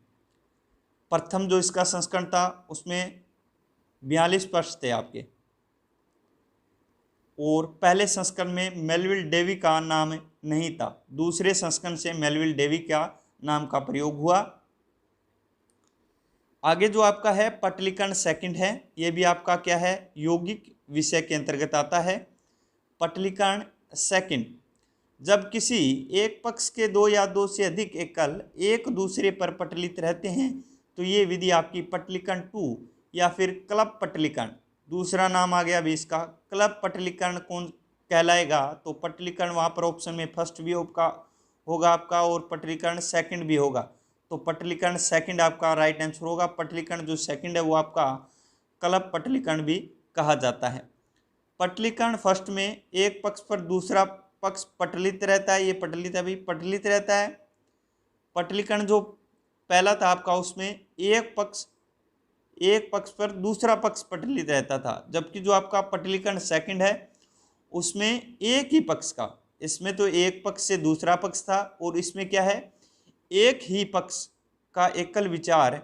प्रथम जो इसका संस्करण था उसमें 42 प्रश्न थे आपके। और पहले संस्करण में मेलविल डेवी का नाम नहीं था, दूसरे संस्करण से मेलविल डेवी का नाम का प्रयोग हुआ। आगे जो आपका है पटलीकरण सेकंड है, ये भी आपका क्या है, यौगिक विषय के अंतर्गत आता है। पटलीकरण सेकंड, जब किसी एक पक्ष के दो या दो से अधिक एकल एक दूसरे पर पटलित रहते हैं तो ये विधि आपकी पटलीकरण 2 या फिर क्लब पटलीकरण, दूसरा नाम आ गया अभी इसका क्लब पटलीकरण कौन कहलाएगा। तो पटलीकरण वहाँ पर ऑप्शन में फर्स्ट भी होगा आपका और पटलीकरण सेकंड भी होगा, तो पटलीकरण सेकंड आपका राइट आंसर होगा। पटलीकरण जो सेकंड है वो आपका क्लब पटलीकरण भी कहा जाता है। पटलीकरण फर्स्ट में एक पक्ष पर दूसरा पक्ष पटलित रहता है, ये पटलित अभी पटलित रहता है। पटलीकरण जो पहला था आपका उसमें एक पक्ष पर दूसरा पक्ष पटलित रहता था, जबकि जो आपका पटलीकरण सेकंड है उसमें एक ही पक्ष का, इसमें तो एक पक्ष से दूसरा पक्ष था और इसमें क्या है, एक ही पक्ष का एकल विचार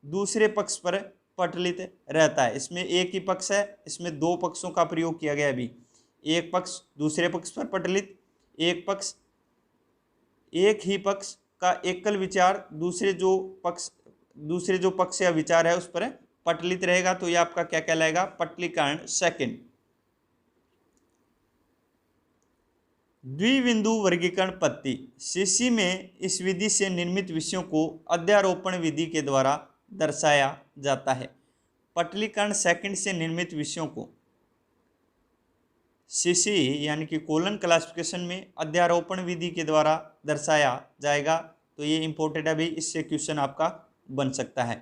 दूसरे पक्ष पर पटलित रहता है। इसमें एक ही पक्ष है, इसमें दो पक्षों का प्रयोग किया गया अभी, एक पक्ष दूसरे पक्ष पर पटलित, एक ही पक्ष का एकल विचार दूसरे जो पक्ष या विचार है उस पर पटलित रहेगा, तो ये आपका क्या कहलाएगा, पटलीकरण सेकंड। द्विबिंदु वर्गीकरण पद्धति, सीसी में इस विधि से निर्मित विषयों को अध्यारोपण विधि के द्वारा दर्शाया जाता है। पटलीकरण सेकंड से निर्मित विषयों को सीसी यानी कि कोलन क्लासिफिकेशन में अध्यारोपण विधि के द्वारा दर्शाया जाएगा, तो ये इंपॉर्टेंट है भाई, इससे क्वेश्चन आपका बन सकता है।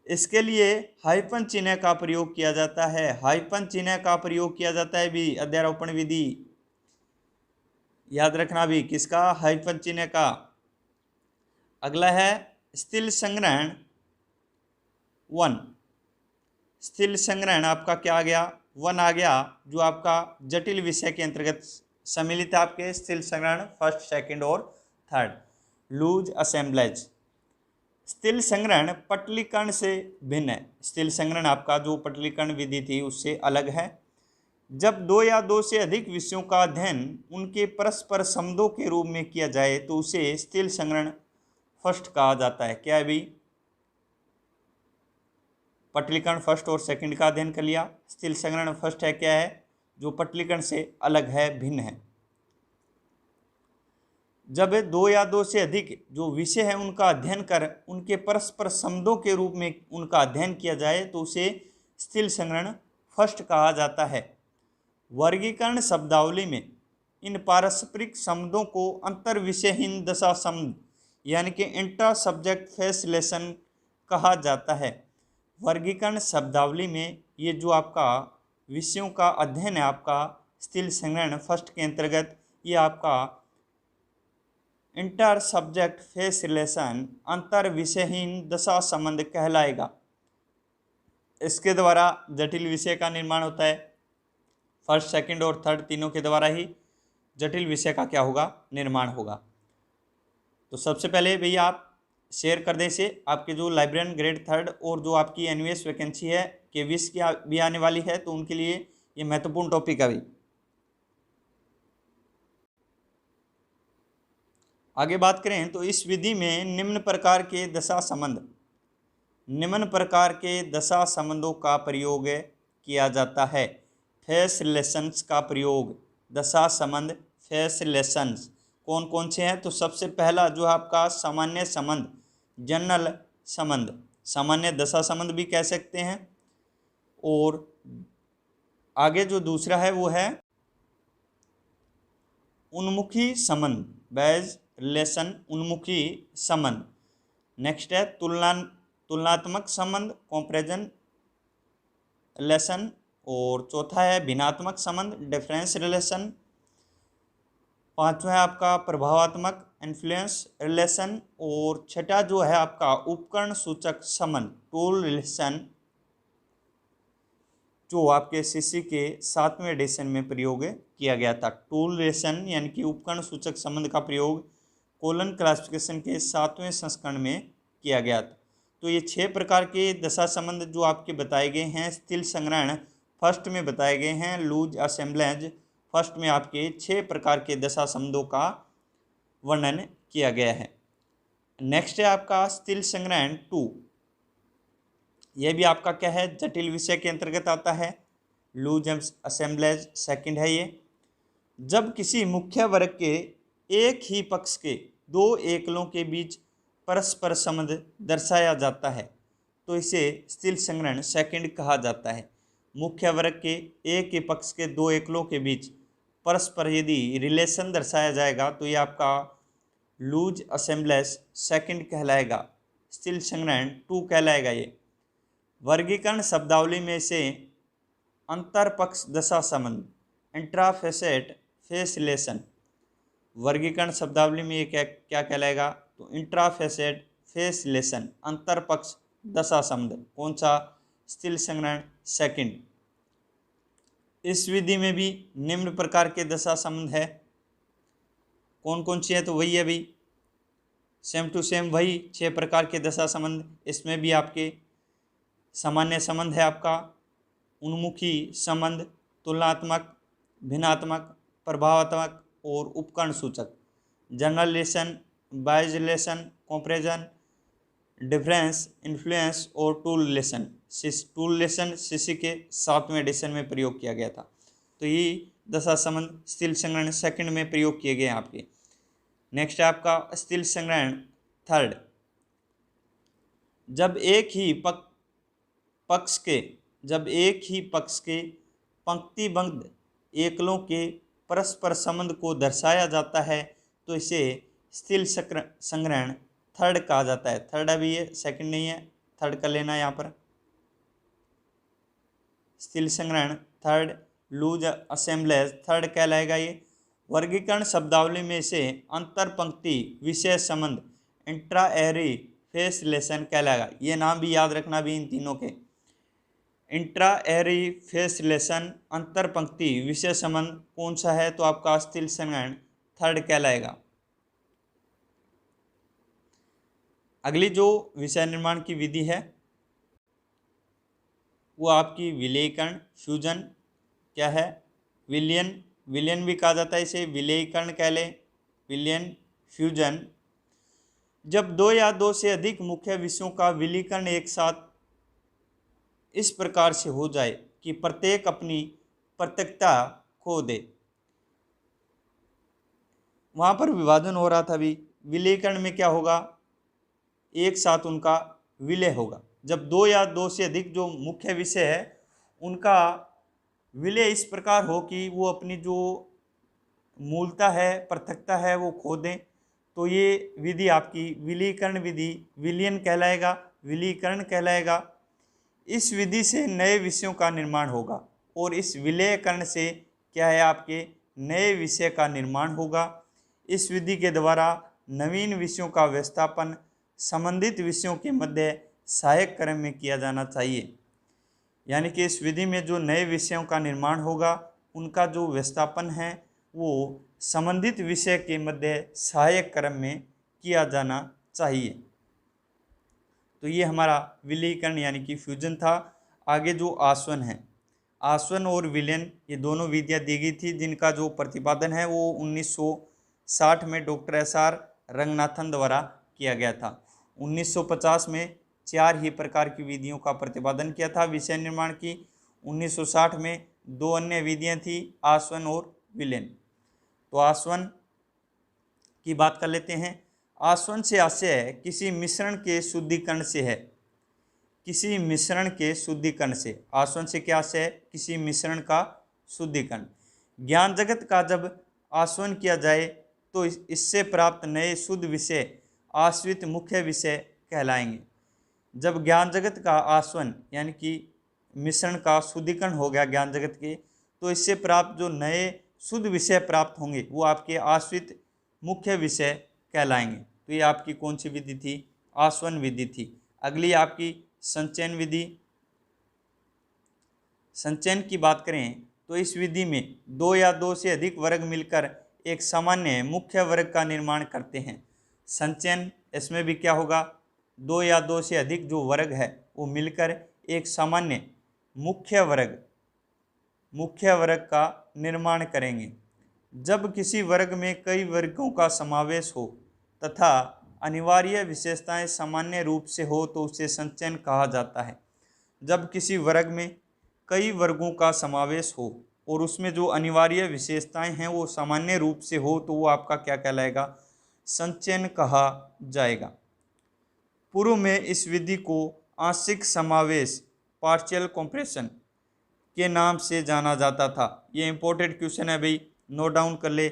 इसके लिए हाइफन चिन्ह का प्रयोग किया जाता है, हाइफन चिन्ह का प्रयोग किया जाता है भी अध्यारोपण विधि, याद रखना भी किसका, हाइफन चिन्ह का। अगला है स्थिल संग्रहण 1, स्थिल संग्रहण आपका क्या आ गया, 1 आ गया, जो आपका जटिल विषय के अंतर्गत सम्मिलित है आपके स्थिल संग्रहण फर्स्ट सेकंड और थर्ड। लूज असेंबलेज, स्थिल संग्रहण पटलीकरण से भिन्न है, स्थिल संग्रहण आपका जो पटलीकरण विधि थी उससे अलग है। जब दो या दो से अधिक विषयों का अध्ययन उनके परस्पर संबंधों के रूप में किया जाए तो उसे स्थिल संग्रहण फर्स्ट कहा जाता है। क्या है भी, पटलीकरण फर्स्ट और सेकंड का अध्ययन कर लिया, स्थिल संग्रहण फर्स्ट है क्या है, जो पटलीकरण से अलग है, भिन्न है। जब दो या दो से अधिक जो विषय है उनका अध्ययन कर उनके परस्पर संबंधों के रूप में उनका अध्ययन किया जाए तो उसे स्थिल संग्रहण फर्स्ट कहा जाता है। वर्गीकरण शब्दावली में इन पारस्परिक संबंधों को अंतर विषयहीन दशा संबंध यानी कि इंटर सब्जेक्ट फेस रिलेशन कहा जाता है। वर्गीकरण शब्दावली में ये जो आपका विषयों का अध्ययन है आपका स्थिल संग्रहण फर्स्ट के अंतर्गत, ये आपका इंटर सब्जेक्ट फेस रिलेशन अंतर विषयहीन दशा संबंध कहलाएगा। इसके द्वारा जटिल विषय का निर्माण होता है, फर्स्ट सेकंड और थर्ड तीनों के द्वारा ही जटिल विषय का क्या होगा, निर्माण होगा। तो सबसे पहले भैया आप शेयर कर दें इसे, आपके जो लाइब्रेरियन ग्रेड थर्ड और जो आपकी एनवीएस वैकेंसी है केवीएस की भी आने वाली है, तो उनके लिए ये महत्वपूर्ण टॉपिक है। आगे बात करें तो इस विधि में निम्न प्रकार के दशा संबंधों का प्रयोग किया जाता है। फेस रिलेशंस का प्रयोग, दशा संबंध फेस रिलेशंस कौन कौन से हैं, तो सबसे पहला जो आपका सामान्य संबंध, जनरल संबंध, सामान्य दशा संबंध भी कह सकते हैं। और आगे जो दूसरा है वो है उन्मुखी संबंध, बेज रिलेशन, उन्मुखी संबंध। नेक्स्ट है तुलनात्मक संबंध, कंपैरिजन रिलेशन। और चौथा है भिन्नात्मक संबंध, डिफरेंस रिलेशन। पांचवा है आपका प्रभावात्मक इन्फ्लुएंस रिलेशन। और छठा जो है आपका उपकरण सूचक संबंध, टूल रिलेशन, जो आपके सीसी के 7वें एडिशन में प्रयोग किया गया था। टूल रिलेशन यानी कि उपकरण सूचक संबंध का प्रयोग कोलन क्लासिफिकेशन के 7वें संस्करण में किया गया था। तो तो ये 6 प्रकार के दशा संबंध जो आपके बताए गए हैं, स्थिल संग्रहण फर्स्ट में बताए गए हैं, लूज असेंबलेज फर्स्ट में आपके 6 प्रकार के दशा संबंधों का वर्णन किया गया है। नेक्स्ट है आपका स्थिल संग्रहण 2। यह भी आपका क्या है, जटिल विषय के अंतर्गत आता है। लूज असेंबलेज सेकंड है ये। जब किसी मुख्य वर्ग के एक ही पक्ष के दो एकलों के बीच परस्पर संबंध दर्शाया जाता है तो इसे स्थिल संग्रहण सेकंड कहा जाता है। मुख्य वर्ग के एक ही पक्ष के दो एकलों के बीच परस्पर यदि रिलेशन दर्शाया जाएगा तो ये आपका लूज असेंबलेज सेकंड कहलाएगा, स्थिल संग्रहण 2 कहलाएगा। ये वर्गीकरण शब्दावली में से अंतरपक्ष दशा संबंध इंट्राफेसेट फेस रिलेशन, वर्गीकरण शब्दावली में ये क्या कहलाएगा, तो इंट्राफेसेट फेस रिलेशन अंतरपक्ष दशा संबंध, कौन सा, स्थिल संग्रहण सेकंड। इस विधि में भी निम्न प्रकार के दशा संबंध है, कौन कौन सी है, तो वही है भाई, सेम टू सेम वही 6 प्रकार के दशा संबंध। इसमें भी आपके सामान्य संबंध है आपका उन्मुखी संबंध, तुलनात्मक, भिन्नात्मक, प्रभावात्मक और उपकरण सूचक, general relation, bias relation, comparison, difference, influence और tool relation. Tool relation CC के 7वें एडिशन में प्रयोग किया गया था। तो ये दशा संबंध स्थिल संग्रहण सेकंड में प्रयोग किए गए हैं आपके। नेक्स्ट है आपका स्थिल संग्रहण थर्ड। जब एक ही पक्ष के पंक्तिबद्ध एकलों के परस्पर संबंध को दर्शाया जाता है तो इसे स्थिल संग्रहण थर्ड कहा जाता है। थर्ड अभी ये सेकंड नहीं है, थर्ड कर लेना यहाँ पर। स्थिल संग्रहण थर्ड, लूज असेंबलेज थर्ड कहलाएगा ये। वर्गीकरण शब्दावली में से अंतर पंक्ति विषय संबंध इंट्रा एरी फेस रिलेशन कहलाएगा। ये नाम भी याद रखना भी इन तीनों के, इंट्रा एरी फेस रिलेशन अंतर पंक्ति विषय संबंध कौन सा है, तो आपका स्थिल संग्रहण थर्ड कहलाएगा। अगली जो विषय निर्माण की विधि है वो आपकी विलयीकरण फ्यूजन क्या है, विलयन भी कहा जाता है इसे, विलयीकरण कह ले, विलयन फ्यूजन। जब दो या दो से अधिक मुख्य विषयों का विलयीकरण एक साथ इस प्रकार से हो जाए कि प्रत्येक अपनी प्रत्यक्षता खो दे। वहाँ पर विभाजन हो रहा था अभी, विलयीकरण में क्या होगा, एक साथ उनका विलय होगा। जब दो या दो से अधिक जो मुख्य विषय है उनका विलय इस प्रकार हो कि वो अपनी जो मूलता है, पृथकता है, वो खो दें, तो ये विधि आपकी विलयीकरण विधि, विलयन कहलाएगा, विलयीकरण कहलाएगा। इस विधि से नए विषयों का निर्माण होगा और इस विलयीकरण से क्या है, आपके नए विषय का निर्माण होगा। इस विधि के द्वारा नवीन विषयों का व्यवस्थापन संबंधित विषयों के मध्य सहायक क्रम में किया जाना चाहिए। यानी कि इस विधि में जो नए विषयों का निर्माण होगा उनका जो व्यवस्थापन है वो संबंधित विषय के मध्य सहायक क्रम में किया जाना चाहिए। तो ये हमारा विलयीकरण यानी कि फ्यूजन था। आगे जो आसवन है, आसवन और विलयन ये दोनों विधियाँ दी गई थी जिनका जो प्रतिपादन है वो 1960 में डॉक्टर SR रंगनाथन द्वारा किया गया था। 1950 में 4 ही प्रकार की विधियों का प्रतिपादन किया था विषय निर्माण की। 1960 में 2 अन्य विधियाँ थी, आसवन और विलयन। तो आसवन की बात कर लेते हैं। आसवन से आशय किसी मिश्रण के शुद्धिकरण से है, किसी मिश्रण के शुद्धिकरण से। आसवन से क्या आशय है, किसी मिश्रण का शुद्धिकरण। ज्ञान जगत का जब आसवन किया जाए तो इससे प्राप्त नए शुद्ध विषय आश्रित मुख्य विषय कहलाएंगे। जब ज्ञान जगत का आसवन यानी कि मिश्रण का शुद्धिकरण हो गया ज्ञान जगत के, तो इससे प्राप्त जो नए शुद्ध विषय प्राप्त होंगे वो आपके आश्रित मुख्य विषय कहलाएंगे। तो ये आपकी कौन सी विधि थी, आसवन विधि थी। अगली आपकी संचयन विधि। संचयन की बात करें तो इस विधि में 2 या 2 से अधिक वर्ग मिलकर एक सामान्य मुख्य वर्ग का निर्माण करते हैं। संचयन, इसमें भी क्या होगा, दो या दो से अधिक जो वर्ग है वो मिलकर एक सामान्य मुख्य वर्ग का निर्माण करेंगे। जब किसी वर्ग में कई वर्गों का समावेश हो तथा अनिवार्य विशेषताएं सामान्य रूप से हो तो उसे संचयन कहा जाता है। जब किसी वर्ग में कई वर्गों का समावेश हो और उसमें जो अनिवार्य विशेषताएं हैं वो सामान्य रूप से हो तो वो आपका क्या कहलाएगा, संचयन कहा जाएगा। पूर्व में इस विधि को आंशिक समावेश पार्शियल कॉम्प्रेशन के नाम से जाना जाता था। ये इंपॉर्टेंट क्वेश्चन है भाई, नोट डाउन कर ले।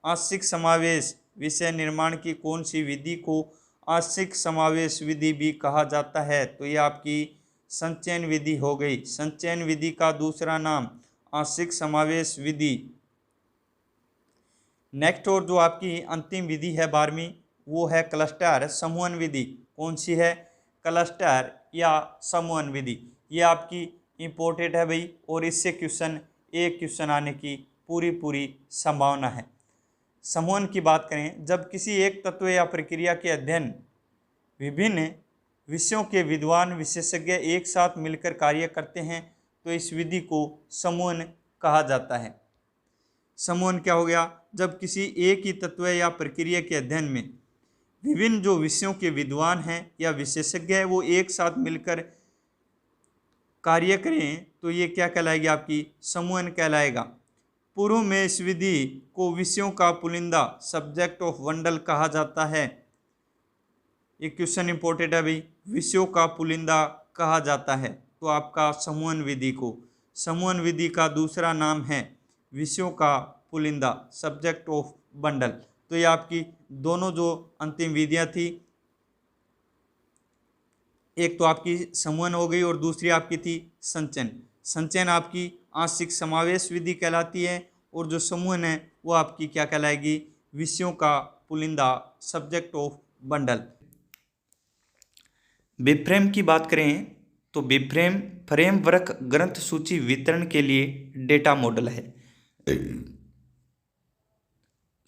आंशिक समावेश विषय निर्माण की कौन सी विधि को आंशिक समावेश विधि भी कहा जाता है? तो ये आपकी संचयन विधि हो गई। संचयन विधि का दूसरा नाम आंशिक समावेश विधि। नेक्स्ट और जो आपकी अंतिम विधि है 12वीं, वो है क्लस्टर समूहन विधि। कौन सी है? क्लस्टर या समूहन विधि। ये आपकी इंपॉर्टेंट है भाई, और इससे एक क्वेश्चन आने की पूरी संभावना है। समूहन की बात करें, जब किसी एक तत्व या प्रक्रिया के अध्ययन विभिन्न विषयों के विद्वान विशेषज्ञ एक साथ मिलकर कार्य करते हैं तो इस विधि को समूहन कहा जाता है। समूहन क्या हो गया? जब किसी एक ही तत्व या प्रक्रिया के अध्ययन में विभिन्न जो विषयों के विद्वान हैं या विशेषज्ञ हैं वो एक साथ मिलकर कार्य करें तो ये क्या कहलाएगी? आपकी समूहन कहलाएगा। पूर्व में इस विधि को विषयों का पुलिंदा सब्जेक्ट ऑफ बंडल कहा जाता है। ये क्वेश्चन इंपॉर्टेंट है भाई, विषयों का पुलिंदा कहा जाता है तो आपका समूहन विधि को। समूहन विधि का दूसरा नाम है विषयों का पुलिंदा सब्जेक्ट ऑफ बंडल। तो ये आपकी दोनों जो अंतिम विधियां थी, एक तो आपकी समूहन हो गई और दूसरी आपकी थी संचयन। संचयन आपकी आंशिक समावेश विधि कहलाती है और जो समूहन है वो आपकी क्या कहलाएगी? विषयों का पुलिंदा सब्जेक्ट ऑफ बंडल। बिफ्रेम की बात करें तो बिफ्रेम फ्रेमवर्क ग्रंथ सूची वितरण के लिए डेटा मॉडल है।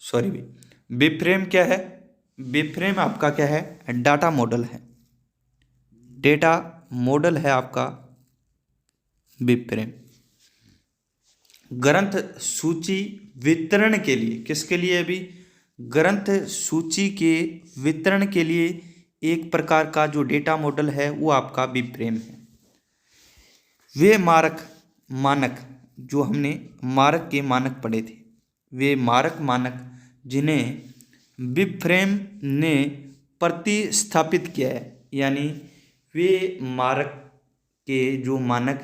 सॉरी, बिफ्रेम क्या है? बिफ्रेम आपका क्या है? डाटा मॉडल है। डेटा मॉडल है आपका बिफ्रेम। ग्रंथ सूची वितरण के लिए, किसके लिए? अभी ग्रंथ सूची के वितरण के लिए एक प्रकार का जो डेटा मॉडल है वो आपका बिफ्रेम है। वे मानक जो हमने मारक के मानक पढ़े थे, वे मानक जिन्हें बिफ्रेम ने प्रतिस्थापित किया है, यानी वे मारक के जो मानक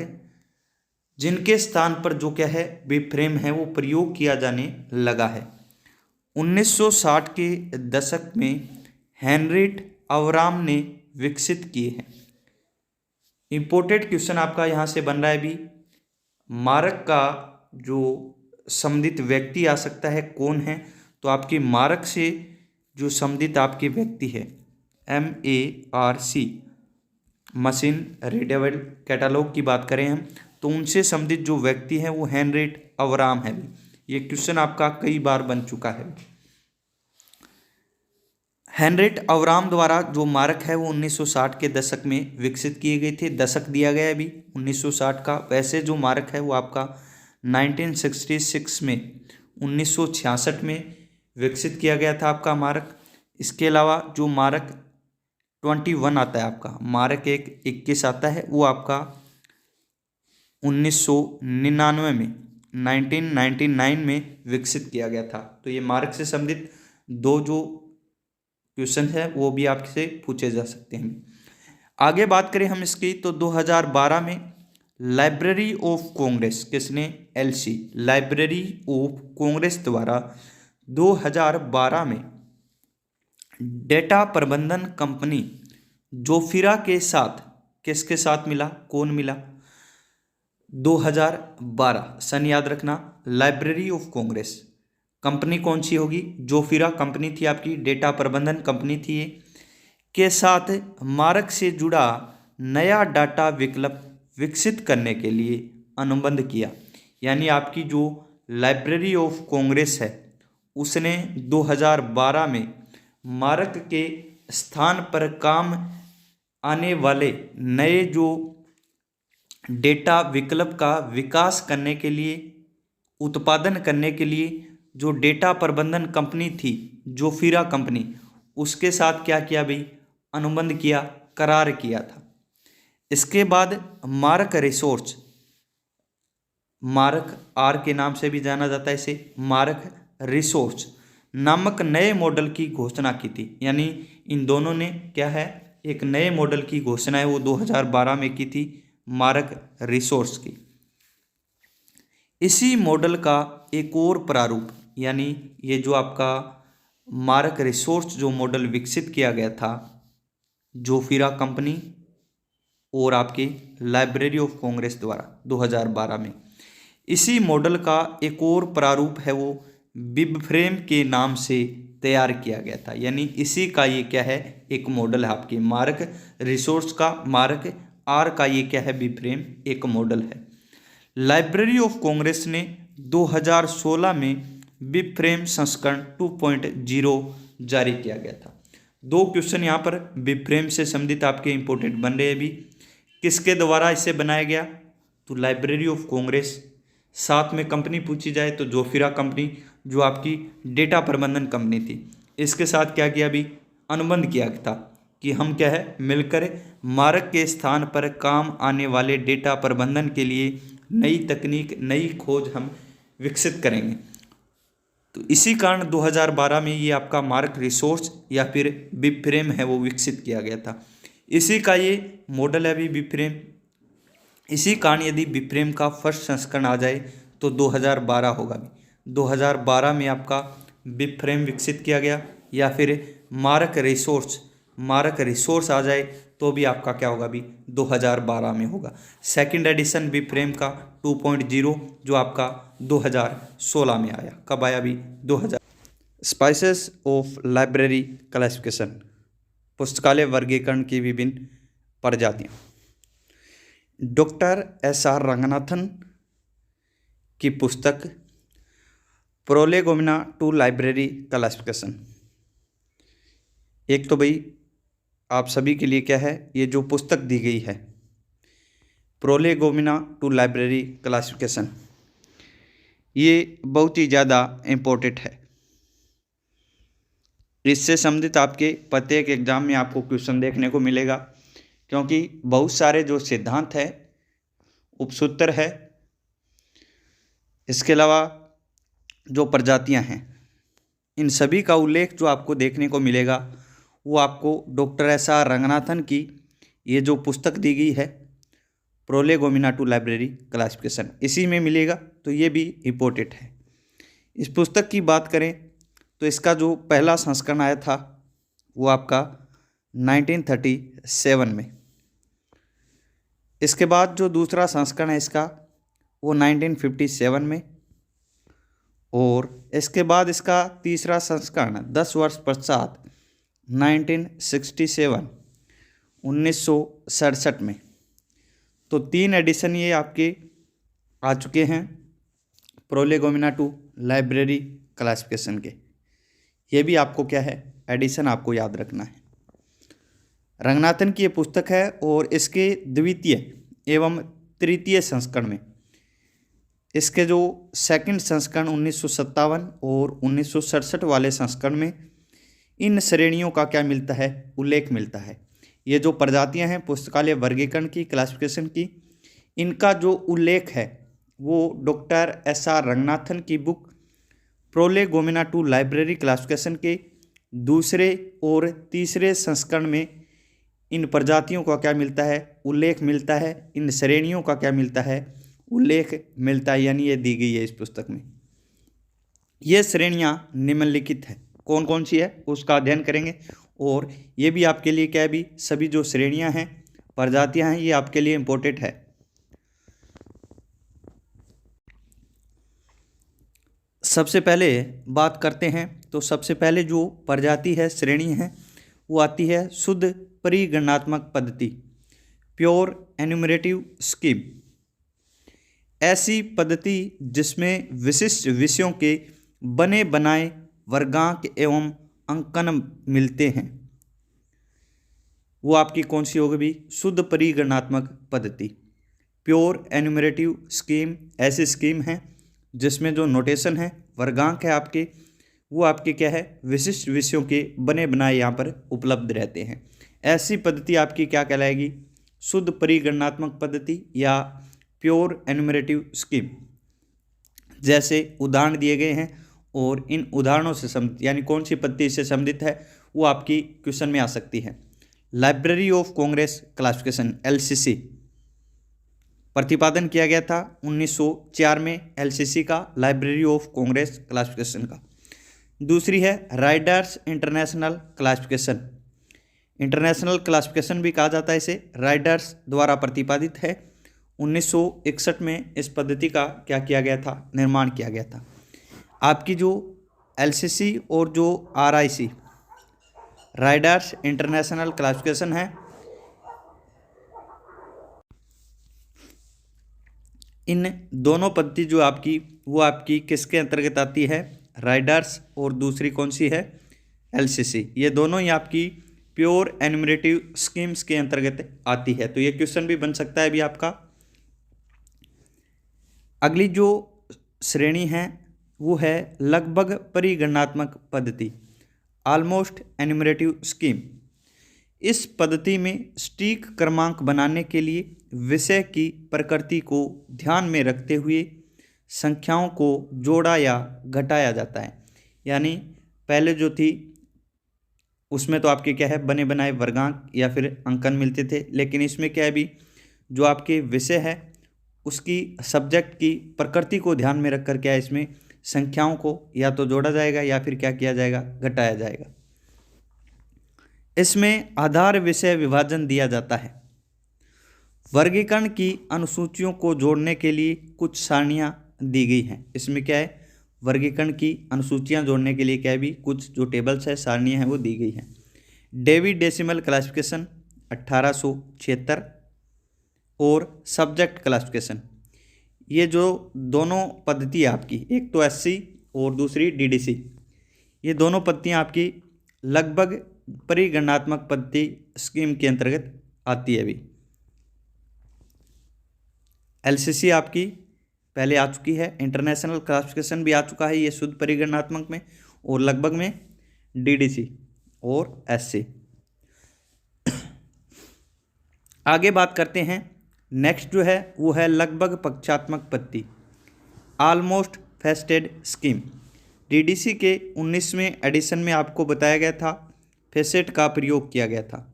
जिनके स्थान पर जो क्या है बिफ्रेम है वो प्रयोग किया जाने लगा है। 1960 के दशक में हेनरिट अवराम ने विकसित किए हैं। इंपॉर्टेंट क्वेश्चन आपका यहाँ से बन रहा है भी, मारक का जो संबंधित व्यक्ति आ सकता है कौन है? तो आपके मारक से जो संबंधित आपके व्यक्ति है MARC मशीन रीडेबल कैटलॉग की बात करें हम तो उनसे संबंधित जो व्यक्ति है वो हेनरिट अवराम है। ये क्वेश्चन आपका कई बार बन चुका है। हेनरिट अवराम द्वारा जो मारक है वो 1960 के दशक में विकसित किए गए थे। दशक दिया गया है अभी 1960 का। वैसे जो मारक है वो आपका 1966 में 1966 में विकसित किया गया था आपका मारक। इसके अलावा जो मारक 21 आता है आपका, मारक 21 आता है वो आपका 1999 में 1999 में विकसित किया गया था। तो ये मारक से संबंधित दो जो क्वेश्चन है वो भी आपसे पूछे जा सकते हैं। आगे बात करें हम इसकी तो 2012 में लाइब्रेरी ऑफ कांग्रेस, किसने? LC लाइब्रेरी ऑफ कांग्रेस द्वारा 2012 में डेटा प्रबंधन कंपनी जोफिरा के साथ, किसके साथ मिला? कौन मिला? 2012 सन याद रखना। लाइब्रेरी ऑफ कांग्रेस कंपनी कौन सी होगी? जोफिरा कंपनी थी आपकी, डेटा प्रबंधन कंपनी थी ये, के साथ मारक से जुड़ा नया डाटा विकल्प विकसित करने के लिए अनुबंध किया। यानी आपकी जो लाइब्रेरी ऑफ कांग्रेस है उसने 2012 में मारक के स्थान पर काम आने वाले नए जो डेटा विकल्प का विकास करने के लिए, उत्पादन करने के लिए जो डेटा प्रबंधन कंपनी थी जोफिरा कंपनी, उसके साथ क्या किया भाई, अनुबंध किया, करार किया था। इसके बाद मार्क रिसोर्स, मार्क आर के नाम से भी जाना जाता है इसे, मार्क रिसोर्स नामक नए मॉडल की घोषणा की थी। यानी इन दोनों ने क्या है, एक नए मॉडल की घोषणा है वो 2012 में की थी, मार्क रिसोर्स की। इसी मॉडल का एक और प्रारूप, यानी ये जो आपका मार्क रिसोर्स जो मॉडल विकसित किया गया था जोफिरा कंपनी और आपके लाइब्रेरी ऑफ कांग्रेस द्वारा 2012 में, इसी मॉडल का एक और प्रारूप है वो बिबफ्रेम के नाम से तैयार किया गया था। यानी इसी का ये क्या है, एक मॉडल है आपके मार्क रिसोर्स का, मार्क आर का ये क्या है, बिबफ्रेम एक मॉडल है। लाइब्रेरी ऑफ कांग्रेस ने 2016 में बिबफ्रेम संस्करण 2.0 जारी किया गया था। दो क्वेश्चन यहाँ पर बिबफ्रेम से संबंधित आपके इंपॉर्टेंट बन रहे हैं अभी। किसके द्वारा इसे बनाया गया, तो लाइब्रेरी ऑफ कांग्रेस। साथ में कंपनी पूछी जाए तो जोफिरा कंपनी जो आपकी डेटा प्रबंधन कंपनी थी, इसके साथ क्या किया अभी, अनुबंध किया था कि हम क्या है, मिलकर मार्क के स्थान पर काम आने वाले डेटा प्रबंधन के लिए नई तकनीक, नई खोज हम विकसित करेंगे। तो इसी कारण 2012 में ये आपका मार्क रिसोर्स या फिर बिबफ्रेम है वो विकसित किया गया था। इसी का ये मॉडल है अभी बिबफ्रेम। इसी कारण यदि बिबफ्रेम का फर्स्ट संस्करण आ जाए तो 2012 होगा। 2012 में आपका बिबफ्रेम विकसित किया गया, या फिर मार्क रिसोर्स आ जाए तो भी आपका क्या होगा अभी, 2012 में होगा। सेकंड एडिशन बिबफ्रेम का 2.0 जो आपका 2016 में आया। कब आया अभी, 2000। स्पाइसेस ऑफ लाइब्रेरी क्लासिफिकेशन, पुस्तकालय वर्गीकरण की विभिन्न प्रजातियाँ। Doctor S R. रंगनाथन की पुस्तक प्रोलेगोमिना टू लाइब्रेरी क्लासिफिकेशन। एक तो भाई आप सभी के लिए क्या है, ये जो पुस्तक दी गई है प्रोलेगोमिना टू लाइब्रेरी क्लासिफिकेशन, ये बहुत ही ज़्यादा इम्पोर्टेंट है। इससे संबंधित आपके प्रत्येक एग्जाम में आपको क्वेश्चन देखने को मिलेगा, क्योंकि बहुत सारे जो सिद्धांत है, उपसूत्र है, इसके अलावा जो प्रजातियां हैं, इन सभी का उल्लेख जो आपको देखने को मिलेगा वो आपको डॉक्टर एस.आर. रंगनाथन की ये जो पुस्तक दी गई है प्रोलेगोमिना टू लाइब्रेरी क्लासिफिकेशन, इसी में मिलेगा। तो ये भी इम्पोर्टेंट है। इस पुस्तक की बात करें तो इसका जो पहला संस्करण आया था वो आपका 1937 में। इसके बाद जो दूसरा संस्करण है इसका वो 1957 में, और इसके बाद इसका तीसरा संस्करण 10 वर्ष पश्चात 1967 में। तो 3 एडिशन ये आपके आ चुके हैं प्रोलेगोमिना टू लाइब्रेरी क्लासिफिकेशन के। ये भी आपको क्या है, एडिशन आपको याद रखना है। रंगनाथन की ये पुस्तक है और इसके द्वितीय एवं तृतीय संस्करण में, इसके जो सेकंड संस्करण 1957 और 1967 वाले संस्करण में इन श्रेणियों का क्या मिलता है, उल्लेख मिलता है। ये जो प्रजातियां हैं पुस्तकालय वर्गीकरण की, क्लासिफिकेशन की, इनका जो उल्लेख है वो डॉक्टर एस.आर. रंगनाथन की book prolegomena to library classification के दूसरे और तीसरे संस्करण में इन प्रजातियों का क्या मिलता है, उल्लेख मिलता है। इन श्रेणियों का क्या मिलता है, उल्लेख मिलता है। यानी ये दी गई है इस पुस्तक में। ये श्रेणियाँ निम्नलिखित है, कौन कौन सी है उसका अध्ययन करेंगे। और ये भी आपके लिए क्या है भी, सभी जो श्रेणियाँ हैं, प्रजातियाँ हैं, ये आपके लिए इम्पोर्टेंट है। सबसे पहले बात करते हैं तो सबसे पहले जो प्रजाति है, श्रेणी है, वो आती है शुद्ध परिगणनात्मक पद्धति, प्योर एन्यूमरेटिव स्कीम। ऐसी पद्धति जिसमें विशिष्ट विषयों के बने बनाए वर्गांक एवं अंकन मिलते हैं। वो आपकी कौन सी होगी भी? शुद्ध परिगणनात्मक पद्धति। प्योर एन्यूमरेटिव स्कीम ऐसी स्कीम है जिसमें जो नोटेशन है, वर्गांक है आपके, वो आपके क्या है? विशिष्ट विषयों के बने बनाए यहाँ पर उपलब्ध रहते हैं। ऐसी पद्धति आपकी क्या कहलाएगी? शुद्ध परिगणनात्मक पद्धति या प्योर एन्यूमरेटिव स्कीम। जैसे उदाहरण दिए गए हैं और इन उदाहरणों से संबंधित यानी कौन सी पद्धति से संबंधित है वो आपकी क्वेश्चन में आ सकती है। Library of Congress classification LCC प्रतिपादन किया गया था 1904 में, LCC का, लाइब्रेरी ऑफ कांग्रेस क्लासिफिकेशन का। दूसरी है Riders international classification. International classification भी कहा जाता है इसे, राइडर्स द्वारा प्रतिपादित है। 1961 में इस पद्धति का क्या किया गया था? निर्माण किया गया था। आपकी जो LCC और जो RIC राइडर्स इंटरनेशनल क्लासिफिकेशन है, इन दोनों पद्धति जो आपकी वो आपकी किसके अंतर्गत आती है? राइडर्स, और दूसरी कौन सी है? LCC। ये दोनों ही आपकी प्योर एन्यूमरेटिव स्कीम्स के अंतर्गत आती है। तो ये क्वेश्चन भी बन सकता है अभी आपका। अगली जो श्रेणी है वो है लगभग परिगणनात्मक पद्धति, ऑलमोस्ट एन्यूमरेटिव स्कीम। इस पद्धति में सटीक क्रमांक बनाने के लिए विषय की प्रकृति को ध्यान में रखते हुए संख्याओं को जोड़ा या घटाया जाता है। यानी पहले जो थी उसमें तो आपके क्या है? बने बनाए वर्गांक या फिर अंकन मिलते थे, लेकिन इसमें क्या है भी? जो आपके विषय है उसकी सब्जेक्ट की प्रकृति को ध्यान में रखकर क्या है? इसमें संख्याओं को या तो जोड़ा जाएगा या फिर क्या किया जाएगा? घटाया जाएगा। इसमें आधार विषय विभाजन दिया जाता है। वर्गीकरण की अनुसूचियों को जोड़ने के लिए कुछ सारणियां दी गई हैं। इसमें क्या है? वर्गीकरण की अनुसूचियां जोड़ने के लिए क्या है भी? कुछ जो टेबल्स है, सारणियां हैं, वो दी गई हैं। डेवी डेसिमल क्लासिफिकेशन 1876 और सब्जेक्ट क्लासिफिकेशन, ये जो दोनों पद्धति है आपकी, एक तो SC और दूसरी DDC, ये दोनों पद्धतियाँ आपकी लगभग परिगणनात्मक पद्धति स्कीम के अंतर्गत आती है। अभी LCC आपकी पहले आ चुकी है, इंटरनेशनल क्लासिफिकेशन भी आ चुका है, ये शुद्ध परिगणनात्मक में, और लगभग में DDC और SC। आगे बात करते हैं। नेक्स्ट जो है वो है लगभग पक्षात्मक पद्धति, ऑलमोस्ट फेस्टेड स्कीम। DDC के 19वें एडिशन में आपको बताया गया था, फेसेट का प्रयोग किया गया था।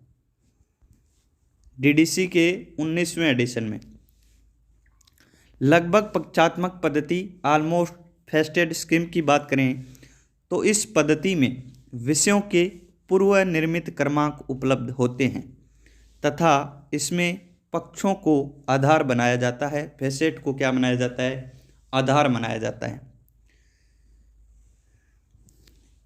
DDC के 19वें एडिशन में लगभग पक्षात्मक पद्धति, ऑलमोस्ट फेस्टेड स्कीम की बात करें तो इस पद्धति में विषयों के पूर्व निर्मित क्रमांक उपलब्ध होते हैं तथा इसमें पक्षों को आधार बनाया जाता है। फेसेट को क्या बनाया जाता है? आधार बनाया जाता है।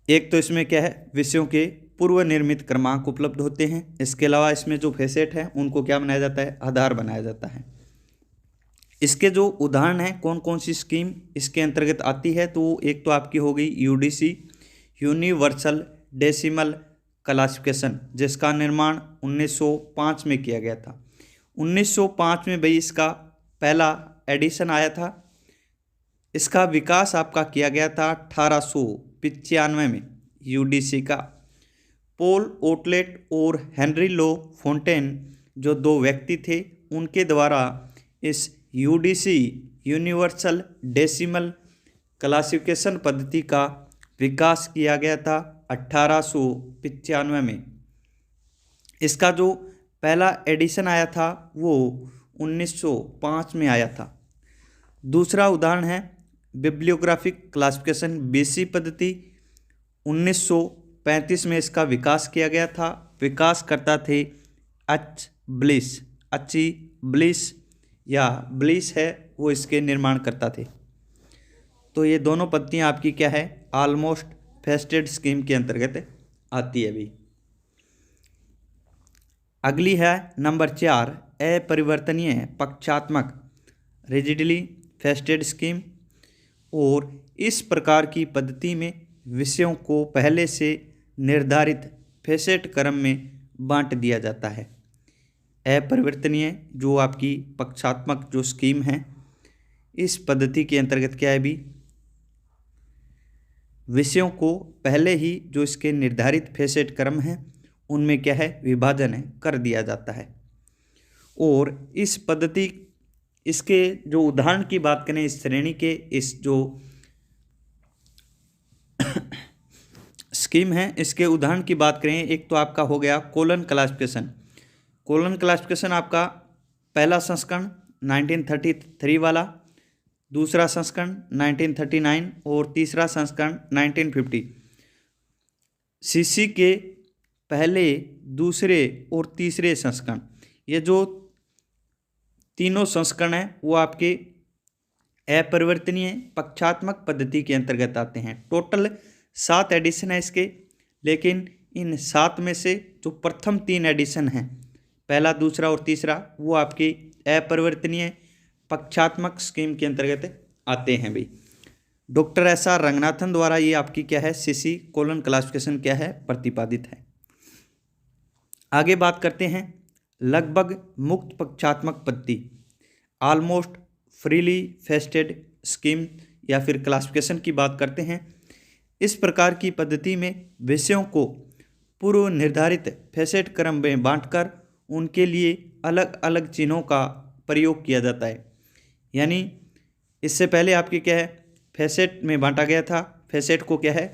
एक तो इसमें क्या है? विषयों के पूर्व निर्मित क्रमांक उपलब्ध होते हैं। इसके अलावा इसमें जो फेसेट है उनको क्या बनाया जाता है? आधार बनाया जाता है। इसके जो उदाहरण हैं, कौन कौन सी स्कीम इसके अंतर्गत आती है, तो एक तो आपकी हो गई UDC, यूनिवर्सल डेसिमल क्लासिफिकेशन, जिसका निर्माण 1905 में किया गया था। 1905 में भाई इसका पहला एडिशन आया था। इसका विकास आपका किया गया था 1895 में। UDC का पॉल ओटलेट और हेनरी लो फोंटेन जो दो व्यक्ति थे, उनके द्वारा इस UDC यूनिवर्सल डेसिमल क्लासिफिकेशन पद्धति का विकास किया गया था 1895 में। इसका जो पहला एडिशन आया था वो 1905 में आया था। दूसरा उदाहरण है बिब्लियोग्राफिक क्लासिफिकेशन BC पद्धति, 1935 में इसका विकास किया गया था। विकासकर्ता थे H. ब्लिस या ब्लिस है वो इसके निर्माणकर्ता थे। तो ये दोनों पद्धतियाँ आपकी क्या है? ऑलमोस्ट फेस्टेड स्कीम के अंतर्गत आती है। अभी अगली है नंबर 4, अपरिवर्तनीय पक्षात्मक रिजिडली फेस्टेड स्कीम। और इस प्रकार की पद्धति में विषयों को पहले से निर्धारित फेसेट क्रम में बांट दिया जाता है। अपरिवर्तनीय जो आपकी पक्षात्मक जो स्कीम है, इस पद्धति के अंतर्गत क्या है भी, विषयों को पहले ही जो इसके निर्धारित फेसेट क्रम हैं उनमें क्या है विभाजन कर दिया जाता है। और इस पद्धति, इसके जो उदाहरण की बात करें, इस श्रेणी के इस जो स्कीम है इसके उदाहरण की बात करें, एक तो आपका हो गया कोलन क्लासिफिकेशन। कोलन क्लासिफिकेशन आपका पहला संस्करण 1933 वाला, दूसरा संस्करण 1939 और तीसरा संस्करण 1950। सीसी के पहले, दूसरे और तीसरे संस्करण, ये जो तीनों संस्करण हैं वो आपके अपरिवर्तनीय पक्षात्मक पद्धति के अंतर्गत आते हैं। टोटल 7 एडिशन है इसके, लेकिन इन 7 में से जो प्रथम 3 एडिशन हैं, पहला, दूसरा और तीसरा, वो आपकी अपरिवर्तनीय पक्षात्मक स्कीम के अंतर्गत आते हैं भाई। Doctor S R. रंगनाथन द्वारा ये आपकी क्या है सीसी कोलन क्लासिफिकेशन क्या है प्रतिपादित है। आगे बात करते हैं लगभग मुक्त पक्षात्मक पद्धति, ऑलमोस्ट फ्रीली फेस्टेड स्कीम या फिर क्लासिफिकेशन की बात करते हैं। इस प्रकार की पद्धति में विषयों को पूर्व निर्धारित फेसेट क्रम में बांटकर उनके लिए अलग अलग चिन्हों का प्रयोग किया जाता है। यानी इससे पहले आपके क्या है फेसेट में बांटा गया था, फेसेट को क्या है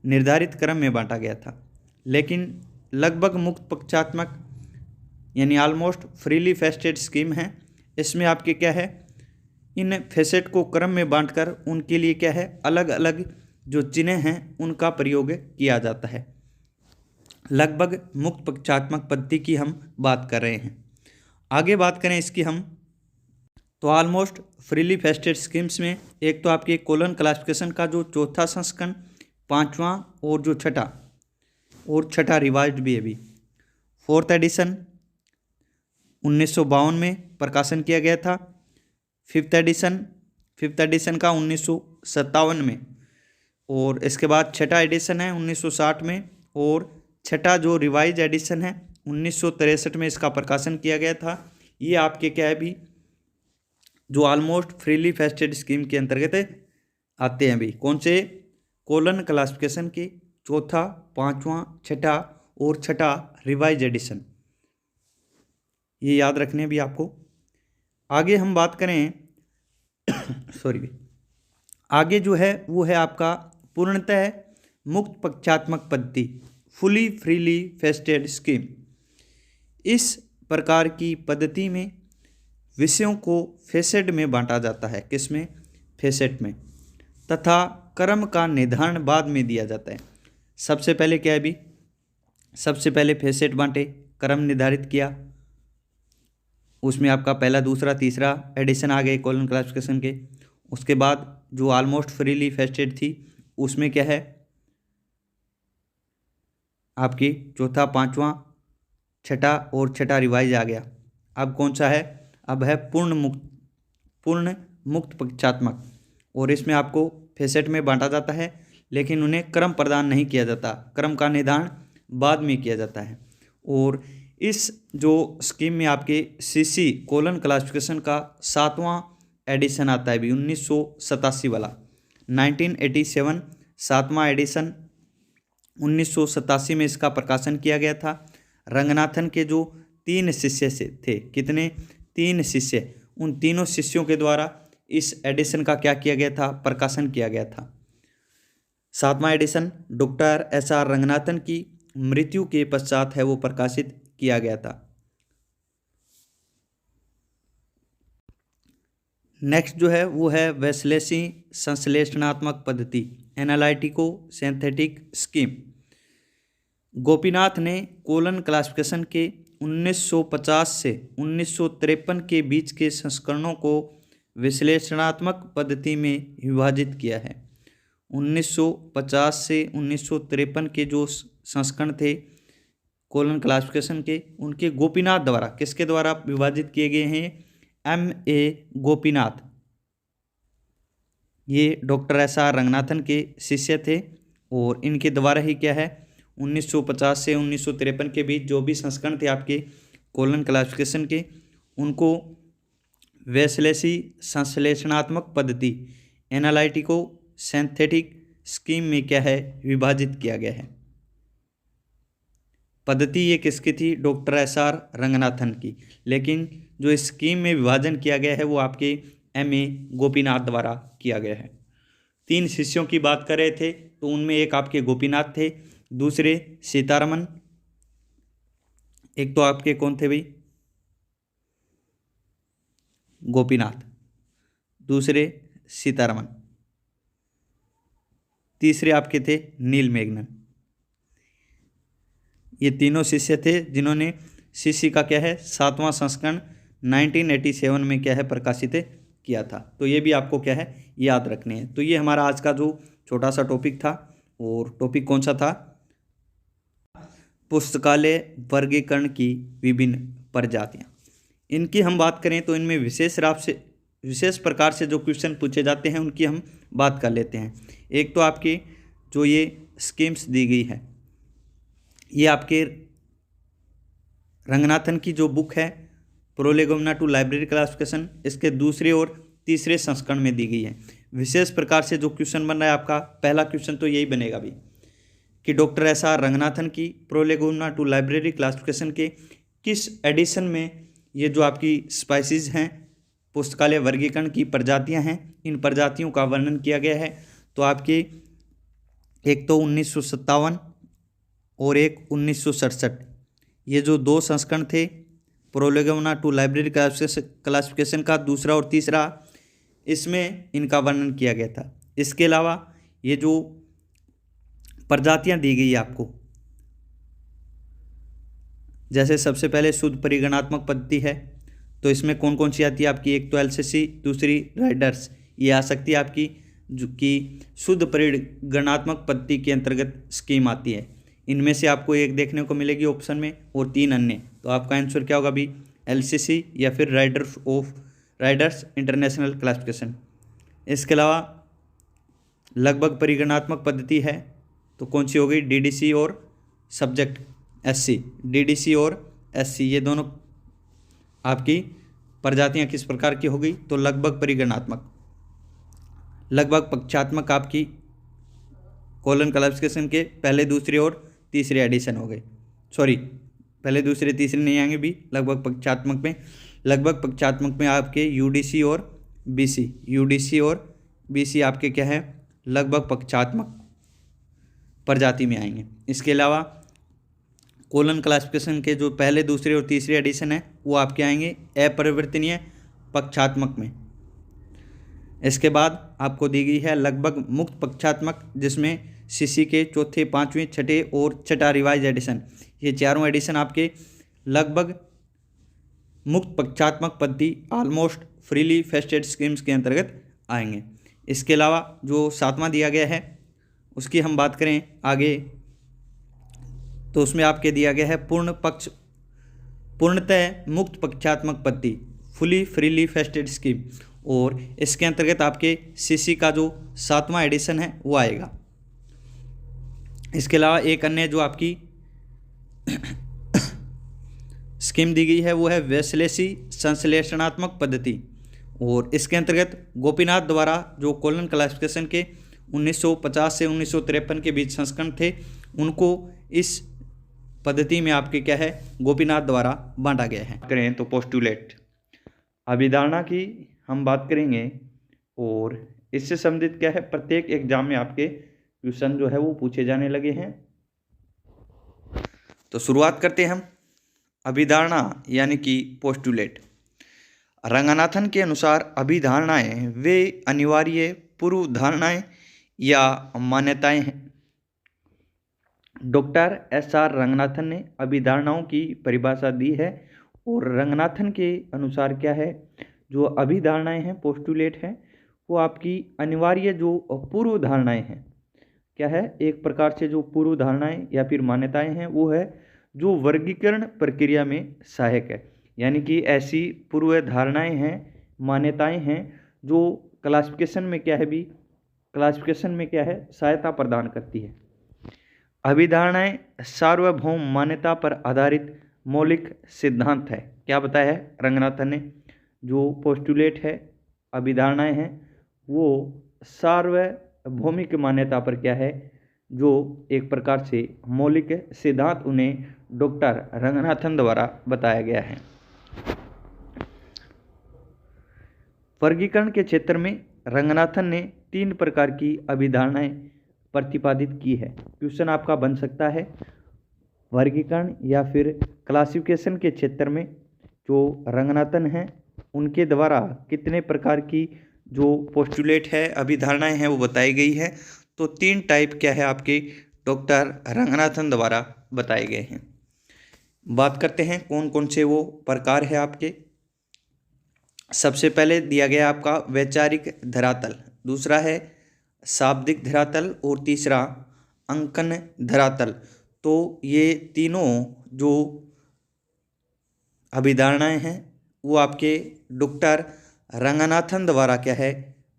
निर्धारित क्रम में बांटा गया था, लेकिन लगभग मुक्त पक्षात्मक यानी ऑलमोस्ट फ्रीली फेस्टेड स्कीम है, इसमें आपके क्या है इन फेसेट को क्रम में बांटकर उनके लिए क्या है अलग अलग जो चिन्ह हैं उनका प्रयोग किया जाता है। लगभग मुक्त पक्षात्मक पद्धति की हम बात कर रहे हैं। आगे बात करें इसकी हम, तो ऑलमोस्ट फ्रीली फेस्टेड स्कीम्स में एक तो आपके कोलन क्लासिफिकेशन का जो चौथा संस्करण, पांचवा और जो छठा रिवाइज्ड भी है अभी, 4th एडिशन 1952 में प्रकाशन किया गया था। 5th एडिशन का 1957 में, और इसके बाद छठा एडिशन है 1960 में, और छठा जो रिवाइज एडिशन है 1963 में इसका प्रकाशन किया गया था। ये आपके क्या है भी जो ऑलमोस्ट फ्रीली फेस्टेड स्कीम के अंतर्गत आते हैं भी। कौन से? कोलन क्लासिफिकेशन के चौथा, पांचवा, छठा और छठा रिवाइज एडिशन, ये याद रखने भी आपको। आगे हम बात करें सॉरी, आगे जो है वो है आपका पूर्णतः मुक्त पक्षात्मक पद्धति, फुली फ्रीली फेस्टेड स्कीम। इस प्रकार की पद्धति में विषयों को फेसेट में बांटा जाता है। किसमें? फेसेट में, तथा क्रम का निर्धारण बाद में दिया जाता है। सबसे पहले क्या है भी, सबसे पहले फेसेट बांटे, क्रम निर्धारित किया, उसमें आपका पहला, दूसरा, तीसरा एडिशन आ गए कोलन क्लासिफिकेशन के। उसके बाद जो ऑलमोस्ट फ्रीली फेस्टेड थी उसमें क्या है आपकी चौथा, पांचवा, छठा और छठा रिवाइज आ गया। अब कौन सा है? अब है पूर्ण मुक्त पक्षात्मक, और इसमें आपको फेसेट में बांटा जाता है, लेकिन उन्हें क्रम प्रदान नहीं किया जाता, क्रम का निर्धारण बाद में किया जाता है। और इस जो स्कीम में आपके सीसी कोलन क्लासिफिकेशन का 7वां एडिशन आता है भी 1987 वाला, 1987 7वां एडिशन 1987 में इसका प्रकाशन किया गया था। रंगनाथन के जो 3 शिष्य से थे, कितने? 3 शिष्य, उन तीनों शिष्यों के द्वारा इस एडिशन का क्या किया गया था? प्रकाशन किया गया था। 7वां एडिशन डॉक्टर एस.आर. रंगनाथन की मृत्यु के पश्चात है वो प्रकाशित किया गया था। नेक्स्ट जो है वो है वेस्लेसी संश्लेषणात्मक पद्धति, एनालिटिको सिंथेटिक स्कीम। गोपीनाथ ने कोलन क्लासिफिकेशन के 1950 से 1953 के बीच के संस्करणों को विश्लेषणात्मक पद्धति में विभाजित किया है। 1950 से 1953 के जो संस्करण थे कोलन क्लासिफिकेशन के, उनके गोपीनाथ द्वारा, किसके द्वारा विभाजित किए गए हैं? M.A. गोपीनाथ, ये डॉक्टर एस.आर. रंगनाथन के शिष्य थे, और इनके द्वारा ही क्या है 1950 से 1953 के बीच जो भी संस्करण थे आपके कोलन क्लासिफिकेशन के, उनको वेस्लेसी संश्लेषणात्मक पद्धति एनालिटिको सिंथेटिक स्कीम में क्या है विभाजित किया गया है। पद्धति ये किसकी थी? Doctor S R. रंगनाथन की। लेकिन जो स्कीम में विभाजन किया गया है वो आपके M.A. गोपीनाथ द्वारा किया गया है। 3 शिष्यों की बात कर रहे थे तो उनमें एक आपके गोपीनाथ थे, दूसरे सीतारमन, एक तो आपके कौन थे भाई? गोपीनाथ, दूसरे सीतारमन, तीसरे आपके थे नील मेघनन। ये तीनों शिष्य थे जिन्होंने शिष्य का क्या है 7वां संस्करण 1987 में क्या है प्रकाशित किया था। तो ये भी आपको क्या है याद रखने हैं। तो ये हमारा आज का जो छोटा सा टॉपिक था, और टॉपिक कौन सा था? पुस्तकालय वर्गीकरण की विभिन्न प्रजातियाँ। इनकी हम बात करें तो इनमें विशेष प्रकार से जो क्वेश्चन पूछे जाते हैं उनकी हम बात कर लेते हैं। एक तो आपकी जो ये स्कीम्स दी गई है, ये आपके रंगनाथन की जो बुक है प्रोलेगोमेना टू लाइब्रेरी क्लासिफिकेशन, इसके दूसरे और तीसरे संस्करण में दी गई है। विशेष प्रकार से जो क्वेश्चन बन रहा है आपका, पहला क्वेश्चन तो यही बनेगा भी कि डॉक्टर एस.आर. रंगनाथन की प्रोलेगोमेना टू लाइब्रेरी क्लासिफिकेशन के किस एडिशन में ये जो आपकी स्पाइसीज हैं, पुस्तकालय वर्गीकरण की प्रजातियां हैं, इन प्रजातियों का वर्णन किया गया है। तो आपके एक तो 1957 और एक 1967, ये जो 2 संस्करण थे प्रोलेगोमेना टू लाइब्रेरी क्लासिफिकेशन का, दूसरा और तीसरा, इसमें इनका वर्णन किया गया था। इसके अलावा ये जो प्रजातियां दी गई आपको, जैसे सबसे पहले शुद्ध परिगणात्मक पद्धति है, तो इसमें कौन कौन सी आती है आपकी? एक तो एलसीसी, दूसरी राइडर्स, ये आ सकती है आपकी जो कि शुद्ध परिगणात्मक पद्धति के अंतर्गत स्कीम आती है। इनमें से आपको एक देखने को मिलेगी ऑप्शन में और 3 अन्य। तो आपका आंसर क्या होगा अभी? एलसीसी या फिर राइडर्स इंटरनेशनल क्लासिफिकेशन। इसके अलावा लगभग परिगणात्मक पद्धति है, तो कौन सी हो गई? डीडीसी और सब्जेक्ट एससी। डीडीसी और एससी ये दोनों आपकी प्रजातियां किस प्रकार की हो गई? तो लगभग परिगणात्मक, लगभग पक्षात्मक आपकी कोलन क्लासिफिकेशन के पहले, दूसरे और तीसरे एडिशन हो गए। सॉरी, पहले दूसरे तीसरे नहीं आएंगे भी, लगभग पक्षात्मक में आपके यूडीसी और बीसी आपके क्या है लगभग पक्षात्मक प्रजाति में आएंगे। इसके अलावा कोलन क्लासिफिकेशन के जो पहले, दूसरे और तीसरे एडिशन है वो आपके आएंगे अपरिवर्तनीय पक्षात्मक में। इसके बाद आपको दी गई है लगभग मुक्त पक्षात्मक, जिसमें सीसी के चौथे, 5वें, 6ठे और 6ठा रिवाइज एडिशन, ये चारों एडिशन आपके लगभग मुक्त पक्षात्मक पद्धति ऑलमोस्ट फ्रीली फेस्टेड स्कीम्स के अंतर्गत आएंगे। इसके अलावा जो 7वां दिया गया है उसकी हम बात करें आगे, तो उसमें आपके दिया गया है पूर्णतः मुक्त पक्षात्मक पद्धति फुली फ्रीली फेस्टेड स्कीम, और इसके अंतर्गत आपके सीसी का जो 7वां एडिशन है वो आएगा। इसके अलावा एक अन्य जो आपकी स्कीम दी गई है वो है वेस्लेसी संश्लेषणात्मक पद्धति, और इसके अंतर्गत गोपीनाथ द्वारा जो कोलन क्लासिफिकेशन के 1950 से 1953 के बीच संस्करण थे, उनको इस पद्धति में आपके क्या है गोपीनाथ द्वारा बांटा गया है। करें तो पोस्टुलेट अभिधारणा की हम बात करेंगे, और इससे संबंधित क्या है प्रत्येक एग्जाम में आपके क्वेश्चन जो है वो पूछे जाने लगे हैं। तो शुरुआत करते हैं हम। अभिधारणा यानी कि पोस्टुलेट। रंगनाथन के अनुसार अभिधारणाएं वे अनिवार्य पूर्व धारणाएं या मान्यताएं हैं। Doctor S R. रंगनाथन ने अभिधारणाओं की परिभाषा दी है, और रंगनाथन के अनुसार क्या है जो अभिधारणाएं हैं पोस्टुलेट हैं वो आपकी अनिवार्य जो पूर्व धारणाएं हैं, क्या है एक प्रकार से जो पूर्व धारणाएं या फिर मान्यताएं हैं वो है जो वर्गीकरण प्रक्रिया में सहायक है। यानी कि ऐसी पूर्व धारणाएं हैं, मान्यताएं हैं जो क्लासिफिकेशन में क्या है सहायता प्रदान करती है। अभिधारणाएं सार्वभौम मान्यता पर आधारित मौलिक सिद्धांत है। क्या बताया है रंगनाथन ने? जो पोस्टुलेट है, अभिधारणाएं हैं, वो सार्वभौमिक मान्यता पर क्या है, जो एक प्रकार से मौलिक सिद्धांत उन्हें डॉक्टर रंगनाथन द्वारा बताया गया है। वर्गीकरण के क्षेत्र में रंगनाथन ने 3 प्रकार की अभिधारणाएं प्रतिपादित की है। क्वेश्चन आपका बन सकता है वर्गीकरण या फिर क्लासिफिकेशन के क्षेत्र में जो रंगनाथन हैं उनके द्वारा कितने प्रकार की जो पोस्टुलेट है, अभिधारणाएं हैं, वो बताई गई है। तो 3 टाइप क्या है आपके डॉक्टर रंगनाथन द्वारा बताए गए हैं। बात करते हैं कौन कौन से वो प्रकार है आपके। सबसे पहले दिया गया आपका वैचारिक धरातल, दूसरा है शाब्दिक धरातल और तीसरा अंकन धरातल। तो ये तीनों जो अभिधारणाएं हैं वो आपके डॉक्टर रंगनाथन द्वारा क्या है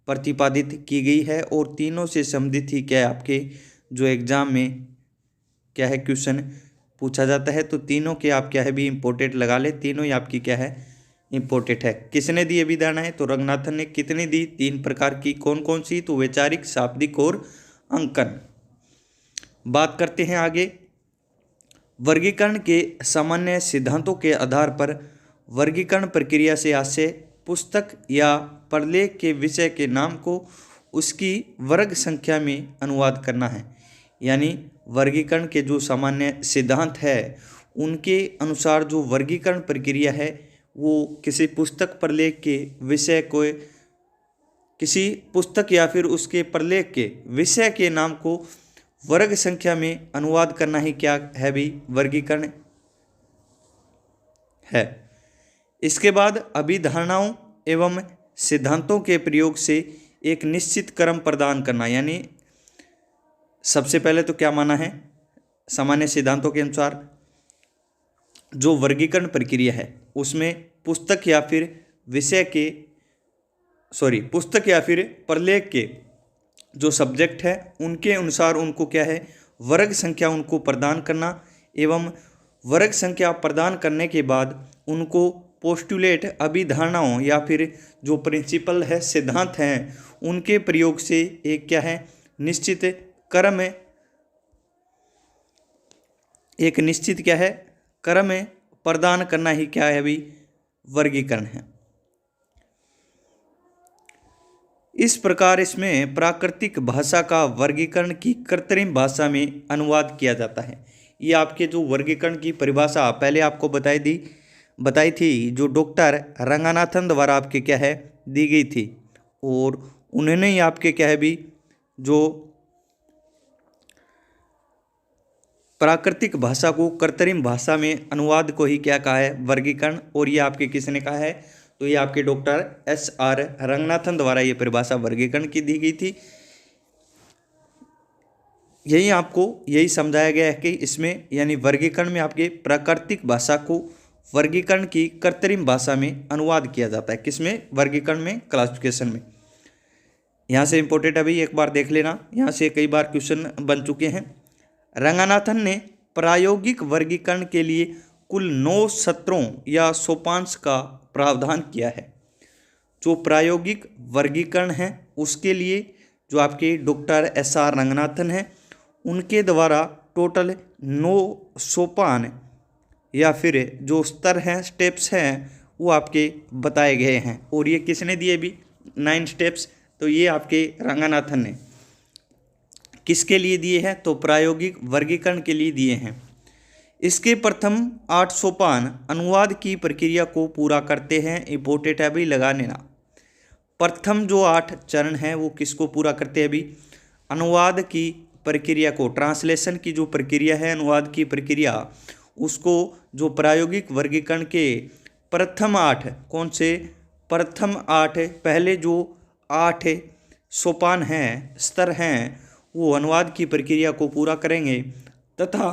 प्रतिपादित की गई है और तीनों से संबंधित ही क्या है आपके जो एग्जाम में क्या है क्वेश्चन पूछा जाता है। तो तीनों के आप क्या है भी इम्पोर्टेंट लगा ले, तीनों ही आपकी क्या है इम्पोर्टेंट है। किसने दी अभिधारणाएं? तो रंगनाथन ने। कितनी दी? 3 प्रकार की। कौन कौन सी? तो वैचारिक, शाब्दिक और अंकन। बात करते हैं आगे। वर्गीकरण के सामान्य सिद्धांतों के आधार पर वर्गीकरण प्रक्रिया से आशय पुस्तक या प्रलेख के विषय के नाम को उसकी वर्ग संख्या में अनुवाद करना है। यानी वर्गीकरण के जो सामान्य सिद्धांत है उनके अनुसार जो वर्गीकरण प्रक्रिया है वो किसी पुस्तक प्रलेख के विषय को, किसी पुस्तक या फिर उसके प्रलेख के विषय के नाम को वर्ग संख्या में अनुवाद करना ही क्या है भी वर्गीकरण है। इसके बाद अभिधारणाओं एवं सिद्धांतों के प्रयोग से एक निश्चित क्रम प्रदान करना। यानी सबसे पहले तो क्या माना है सामान्य सिद्धांतों के अनुसार जो वर्गीकरण प्रक्रिया है उसमें पुस्तक या फिर विषय के पुस्तक या फिर प्रलेख के जो सब्जेक्ट है उनके अनुसार उनको क्या है वर्ग संख्या उनको प्रदान करना एवं वर्ग संख्या प्रदान करने के बाद उनको पोस्टुलेट अभिधारणाओं या फिर जो प्रिंसिपल है सिद्धांत हैं उनके प्रयोग से एक क्या है निश्चित क्रम, एक निश्चित क्या है क्रम प्रदान करना ही क्या है अभी वर्गीकरण है। इस प्रकार इसमें प्राकृतिक भाषा का वर्गीकरण की कृत्रिम भाषा में अनुवाद किया जाता है। ये आपके जो वर्गीकरण की परिभाषा पहले आपको बताई थी जो डॉक्टर रंगनाथन द्वारा आपके क्या है दी गई थी और उन्होंने ही आपके क्या है भी जो प्राकृतिक भाषा को कृत्रिम भाषा में अनुवाद को ही क्या कहा है वर्गीकरण। और ये आपके किसने कहा है? तो ये आपके डॉक्टर SR रंगनाथन द्वारा ये परिभाषा वर्गीकरण की दी गई थी। यही आपको यही समझाया गया है कि इसमें यानी वर्गीकरण में आपके प्राकृतिक भाषा को वर्गीकरण की कृत्रिम भाषा में अनुवाद किया जाता है। किसमें? वर्गीकरण में, क्लासिफिकेशन में। यहाँ से इंपॉर्टेंट अभी एक बार देख लेना, यहाँ से कई बार क्वेश्चन बन चुके हैं। रंगनाथन ने प्रायोगिक वर्गीकरण के लिए कुल 9 सत्रों या सोपांश का प्रावधान किया है। जो प्रायोगिक वर्गीकरण है उसके लिए जो आपके डॉक्टर SR रंगनाथन हैं उनके द्वारा टोटल 9 सोपान या फिर जो स्तर हैं, स्टेप्स हैं, वो आपके बताए गए हैं। और ये किसने दिए भी 9 स्टेप्स? तो ये आपके रंगनाथन ने किसके लिए दिए हैं? तो प्रायोगिक वर्गीकरण के लिए दिए हैं। इसके प्रथम 8 सोपान अनुवाद की प्रक्रिया को पूरा करते हैं। इंपॉर्टेंट है अभी लगा लेना। प्रथम जो 8 चरण हैं वो किसको पूरा करते हैं अभी? अनुवाद की प्रक्रिया को, ट्रांसलेशन की जो प्रक्रिया है, अनुवाद की प्रक्रिया, उसको जो प्रायोगिक वर्गीकरण के प्रथम 8 कौन से? प्रथम 8 पहले जो 8 सोपान हैं, स्तर हैं, वो अनुवाद की प्रक्रिया को पूरा करेंगे तथा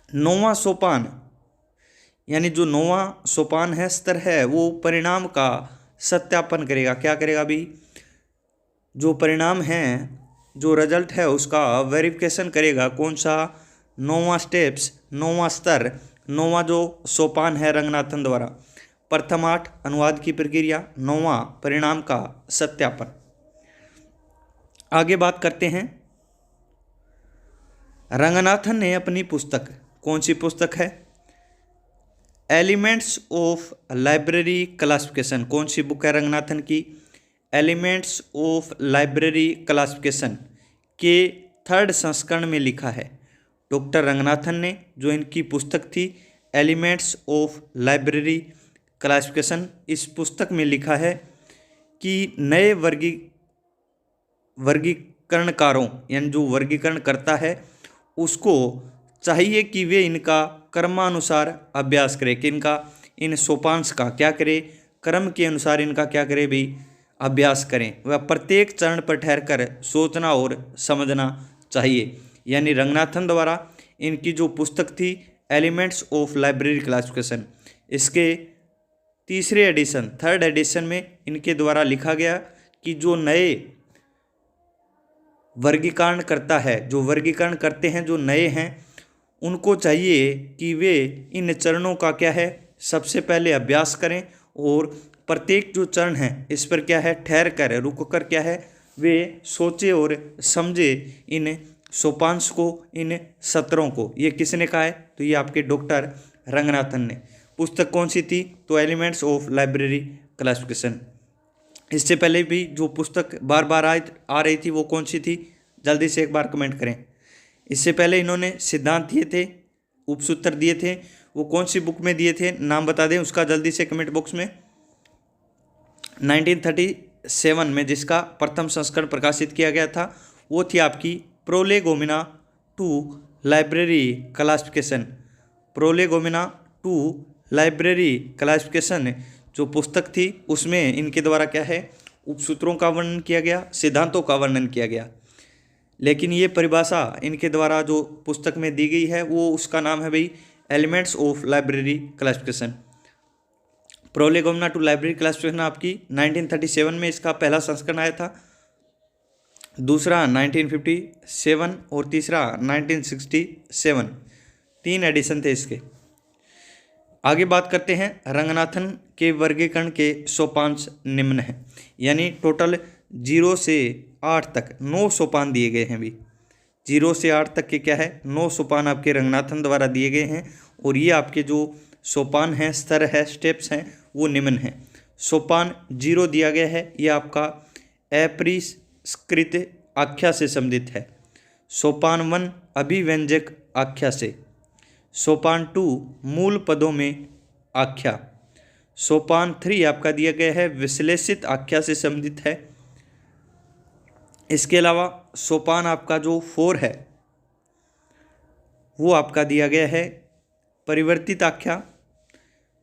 9वां सोपान यानी जो 9वां सोपान है, स्तर है, वो परिणाम का सत्यापन करेगा। क्या करेगा अभी? जो परिणाम हैं जो रिजल्ट है उसका वेरिफिकेशन करेगा। कौन सा? 9वां स्टेप्स, 9वां स्तर, 9वां जो सोपान है रंगनाथन द्वारा। प्रथम 8 अनुवाद की प्रक्रिया, 9वां परिणाम का सत्यापन। आगे बात करते हैं, रंगनाथन ने अपनी पुस्तक, कौन सी पुस्तक है? Elements of library classification. कौन सी बुक है रंगनाथन की? एलिमेंट्स ऑफ लाइब्रेरी क्लासिफिकेशन के 3rd संस्करण में लिखा है डॉक्टर रंगनाथन ने। जो इनकी पुस्तक थी एलिमेंट्स ऑफ लाइब्रेरी क्लासिफिकेशन, इस पुस्तक में लिखा है कि नए वर्गीकरणकारों यानी जो वर्गीकरण करता है उसको चाहिए कि वे इनका क्रमानुसार अभ्यास करे, कि इनका इन सोपांश का क्या करे, क्रम के अनुसार इनका क्या करे भी, अभ्यास करें। वह प्रत्येक चरण पर ठहर कर सोचना और समझना चाहिए। यानी रंगनाथन द्वारा इनकी जो पुस्तक थी एलिमेंट्स ऑफ लाइब्रेरी क्लासिफिकेशन, इसके 3रे एडिशन, 3rd एडिशन में इनके द्वारा लिखा गया कि जो नए वर्गीकरण करता है, जो वर्गीकरण करते हैं, जो नए हैं, उनको चाहिए कि वे इन चरणों का क्या है, सबसे पहले अभ्यास करें और प्रत्येक जो चरण है इस पर क्या है, ठहर कर, रुक कर क्या है, वे सोचे और समझे इन सोपांश को, इन सत्रों को। ये किसने कहा है? तो ये आपके डॉक्टर रंगनाथन ने। पुस्तक कौन सी थी? तो एलिमेंट्स ऑफ लाइब्रेरी क्लासिफिकेशन। इससे पहले भी जो पुस्तक बार बार आ रही थी वो कौन सी थी? जल्दी से एक बार कमेंट करें। इससे पहले इन्होंने सिद्धांत दिए थे, उपसूत्र दिए थे, वो कौन सी बुक में दिए थे? नाम बता दें उसका जल्दी से कमेंट बॉक्स में। 1937 में जिसका प्रथम संस्करण प्रकाशित किया गया था वो थी आपकी prolegomena to library classification. Prolegomena to library classification जो पुस्तक थी उसमें इनके द्वारा क्या है, उपसूत्रों का वर्णन किया गया, सिद्धांतों का वर्णन किया गया। लेकिन ये परिभाषा इनके द्वारा जो पुस्तक में दी गई है वो उसका नाम है भाई elements of library classification. Prolegomena to library classification आपकी 1937 में इसका पहला संस्करण आया था, दूसरा 1957 और तीसरा 1967, 3 एडिशन थे इसके। आगे बात करते हैं, रंगनाथन के वर्गीकरण के सोपांश निम्न हैं। यानी टोटल 0 से 8 तक 9 सोपान दिए गए हैं भी। 0 से 8 तक के क्या है, 9 सोपान आपके रंगनाथन द्वारा दिए गए हैं। और ये आपके जो सोपान हैं, स्तर है, स्टेप्स हैं, वो निम्न हैं। सोपान 0 दिया गया है, ये आपका अपरिष्कृत आख्या से संबंधित है। सोपान 1 अभिव्यंजक आख्या से। सोपान 2 मूल पदों में आख्या। सोपान 3 आपका दिया गया है विश्लेषित आख्या से संबंधित है। इसके अलावा सोपान आपका जो 4 है वो आपका दिया गया है परिवर्तित आख्या।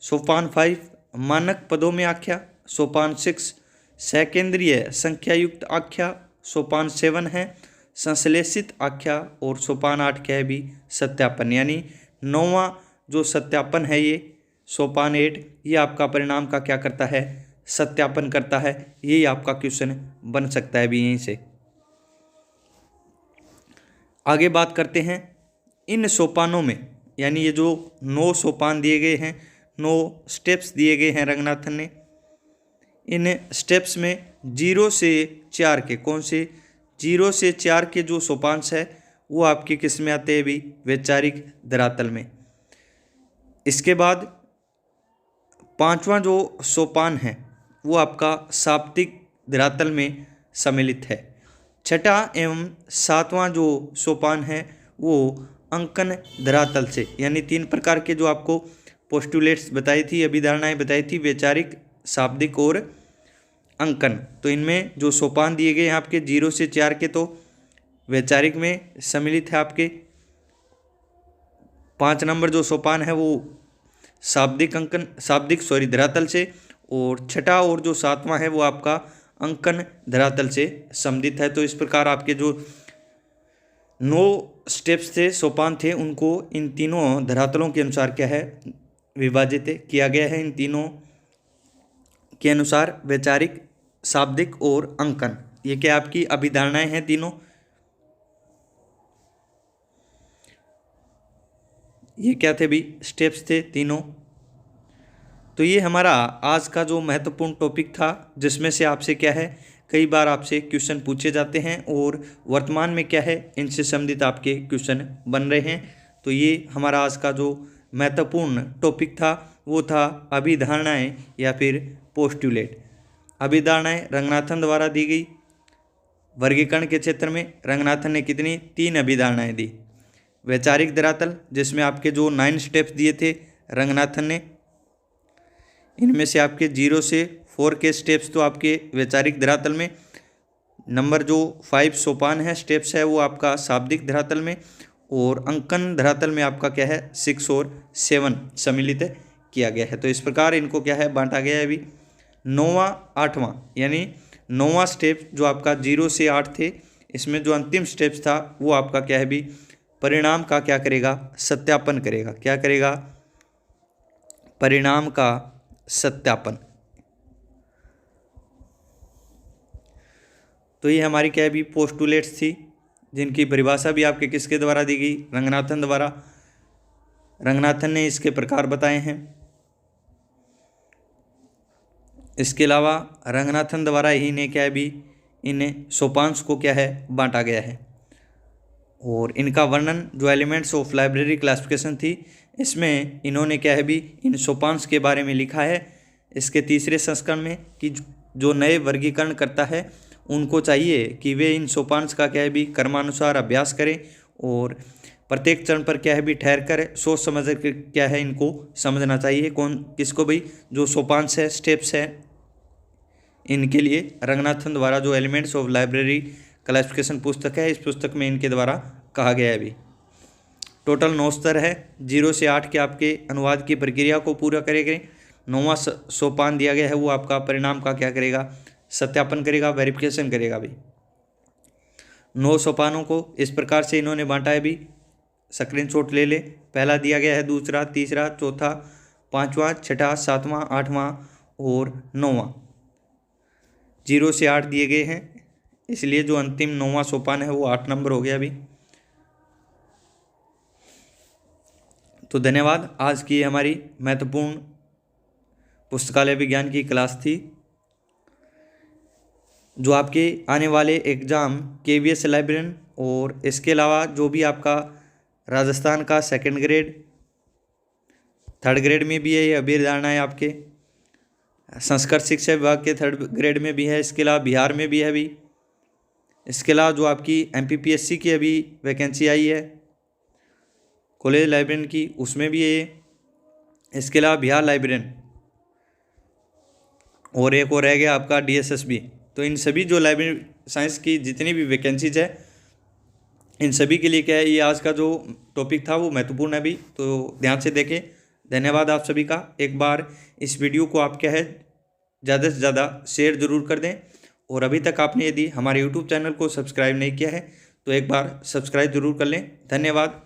सोपान 5 मानक पदों में आख्या। सोपान 6 सकेंद्रीय संख्यायुक्त आख्या। सोपान 7 है संश्लेषित आख्या। और सोपान 8 क्या है भी, सत्यापन। यानी 9वां जो सत्यापन है ये सोपान 8, ये आपका परिणाम का क्या करता है, सत्यापन करता है। यही आपका क्वेश्चन बन सकता है भी यहीं से। आगे बात करते हैं, इन सोपानों में, यानी ये जो 9 सोपान दिए गए हैं, 9 स्टेप्स दिए गए हैं रंगनाथन ने, इन स्टेप्स में 0 से 4 के, कौन से, 0 से 4 के जो सोपांश है वो आपके किस में आते हैं भी, वैचारिक धरातल में। इसके बाद 5वां जो सोपान है वो आपका शाब्दिक धरातल में सम्मिलित है। 6ठा एवं 7वां जो सोपान है वो अंकन धरातल से, यानी 3 प्रकार के जो आपको पोस्टुलेट्स बताई थी, अभिधारणाएं बताई थी, वैचारिक, शाब्दिक और अंकन। तो इनमें जो सोपान दिए गए हैं आपके 0 से 4 के, तो वैचारिक में सम्मिलित है आपके। 5 नंबर जो सोपान है वो शाब्दिक धरातल से, और 6ठा और जो 7वां है वो आपका अंकन धरातल से संबंधित है। तो इस प्रकार आपके जो 9 स्टेप्स थे, सोपान थे, उनको इन तीनों धरातलों के अनुसार क्या है, विभाजित किया गया है। इन तीनों के अनुसार वैचारिक, शाब्दिक और अंकन, ये क्या आपकी अभिधारणाएं हैं तीनों। ये क्या थे भी, स्टेप्स थे तीनों। तो ये हमारा आज का जो महत्वपूर्ण टॉपिक था, जिसमें से आपसे क्या है, कई बार आपसे क्वेश्चन पूछे जाते हैं और वर्तमान में क्या है, इनसे संबंधित आपके क्वेश्चन बन रहे हैं। तो ये हमारा आज का जो महत्वपूर्ण टॉपिक था वो था अभिधारणाएं या फिर पोस्टुलेट। अभिधारणाएं रंगनाथन द्वारा दी गई। वर्गीकरण के क्षेत्र में रंगनाथन ने कितनी, 3 अभिधारणाएं दी। वैचारिक धरातल, जिसमें आपके जो 9 स्टेप्स दिए थे रंगनाथन ने, इनमें से आपके 0 से 4 के स्टेप्स तो आपके वैचारिक धरातल में, नंबर जो 5 सोपान है, स्टेप्स है, वो आपका शाब्दिक धरातल में, और अंकन धरातल में आपका क्या है, 6 और 7 सम्मिलित किया गया है। तो इस प्रकार इनको क्या है, बांटा गया है अभी। 9वां 8वां यानी 9वां स्टेप जो आपका 0 से 8 थे, इसमें जो अंतिम स्टेप्स था वो आपका क्या है भी, परिणाम का क्या करेगा, सत्यापन करेगा। क्या करेगा, परिणाम का सत्यापन। तो ये हमारी क्या है भी, पोस्टुलेट्स थी, जिनकी परिभाषा भी आपके किसके द्वारा दी गई, रंगनाथन द्वारा। रंगनाथन ने इसके प्रकार बताए हैं। इसके अलावा रंगनाथन द्वारा ही ने क्या है भी, इन सोपान्स को क्या है, बांटा गया है। और इनका वर्णन जो एलिमेंट्स ऑफ लाइब्रेरी क्लासिफिकेशन थी, इसमें इन्होंने क्या है भी, इन सोपान्स के बारे में लिखा है इसके 3रे संस्करण में, कि जो नए वर्गीकरण करता है उनको चाहिए कि वे इन सोपान्स का क्या है भी, क्रमानुसार अभ्यास करें और प्रत्येक चरण पर क्या है भी, ठहर कर सोच समझ कर क्या है, इनको समझना चाहिए। कौन किसको भाई, जो सोपान्स है, स्टेप्स है, इनके लिए रंगनाथन द्वारा जो एलिमेंट्स ऑफ लाइब्रेरी क्लासिफिकेशन पुस्तक है, इस पुस्तक में इनके द्वारा कहा गया है अभी। टोटल 9 स्तर है, 0 से 8 के आपके अनुवाद की प्रक्रिया को पूरा करेंगे। 9वां सोपान दिया गया है, वो आपका परिणाम का क्या करेगा, सत्यापन करेगा, वेरिफिकेशन करेगा भी। 9 सोपानों को इस प्रकार से इन्होंने बांटा है भी, स्क्रीनशॉट ले ले। पहला दिया गया है, दूसरा, तीसरा, चौथा, 5वां, 6वां, 7वां, 8वां और 9वां। 0 से 8 दिए गए हैं, इसलिए जो अंतिम 9वां सोपान है वो 8 नंबर हो गया अभी। तो धन्यवाद। आज की हमारी महत्वपूर्ण पुस्तकालय विज्ञान की क्लास थी, जो आपके आने वाले एग्ज़ाम KVS लाइब्रेरियन और इसके अलावा जो भी आपका राजस्थान का 2nd ग्रेड, 3rd ग्रेड में भी है ये अभिधारणाएं, आपके संस्कृत शिक्षा विभाग के 3rd ग्रेड में भी है, इसके अलावा बिहार में भी है अभी। इसके अलावा जो आपकी MPPSC की अभी वैकेंसी आई है कॉलेज लाइब्रेरियन की, उसमें भी है। इसके अलावा बिहार लाइब्रेरियन और एक और रह गया आपका DSSB। तो इन सभी जो लाइब्रेरी साइंस की जितनी भी वैकेंसीज है, इन सभी के लिए क्या है, ये आज का जो टॉपिक था वो महत्वपूर्ण है अभी, तो ध्यान से देखें। धन्यवाद आप सभी का। एक बार इस वीडियो को आप क्या है, ज़्यादा से ज़्यादा शेयर ज़रूर कर दें, और अभी तक आपने यदि हमारे YouTube चैनल को सब्सक्राइब नहीं किया है तो एक बार सब्सक्राइब ज़रूर कर लें। धन्यवाद।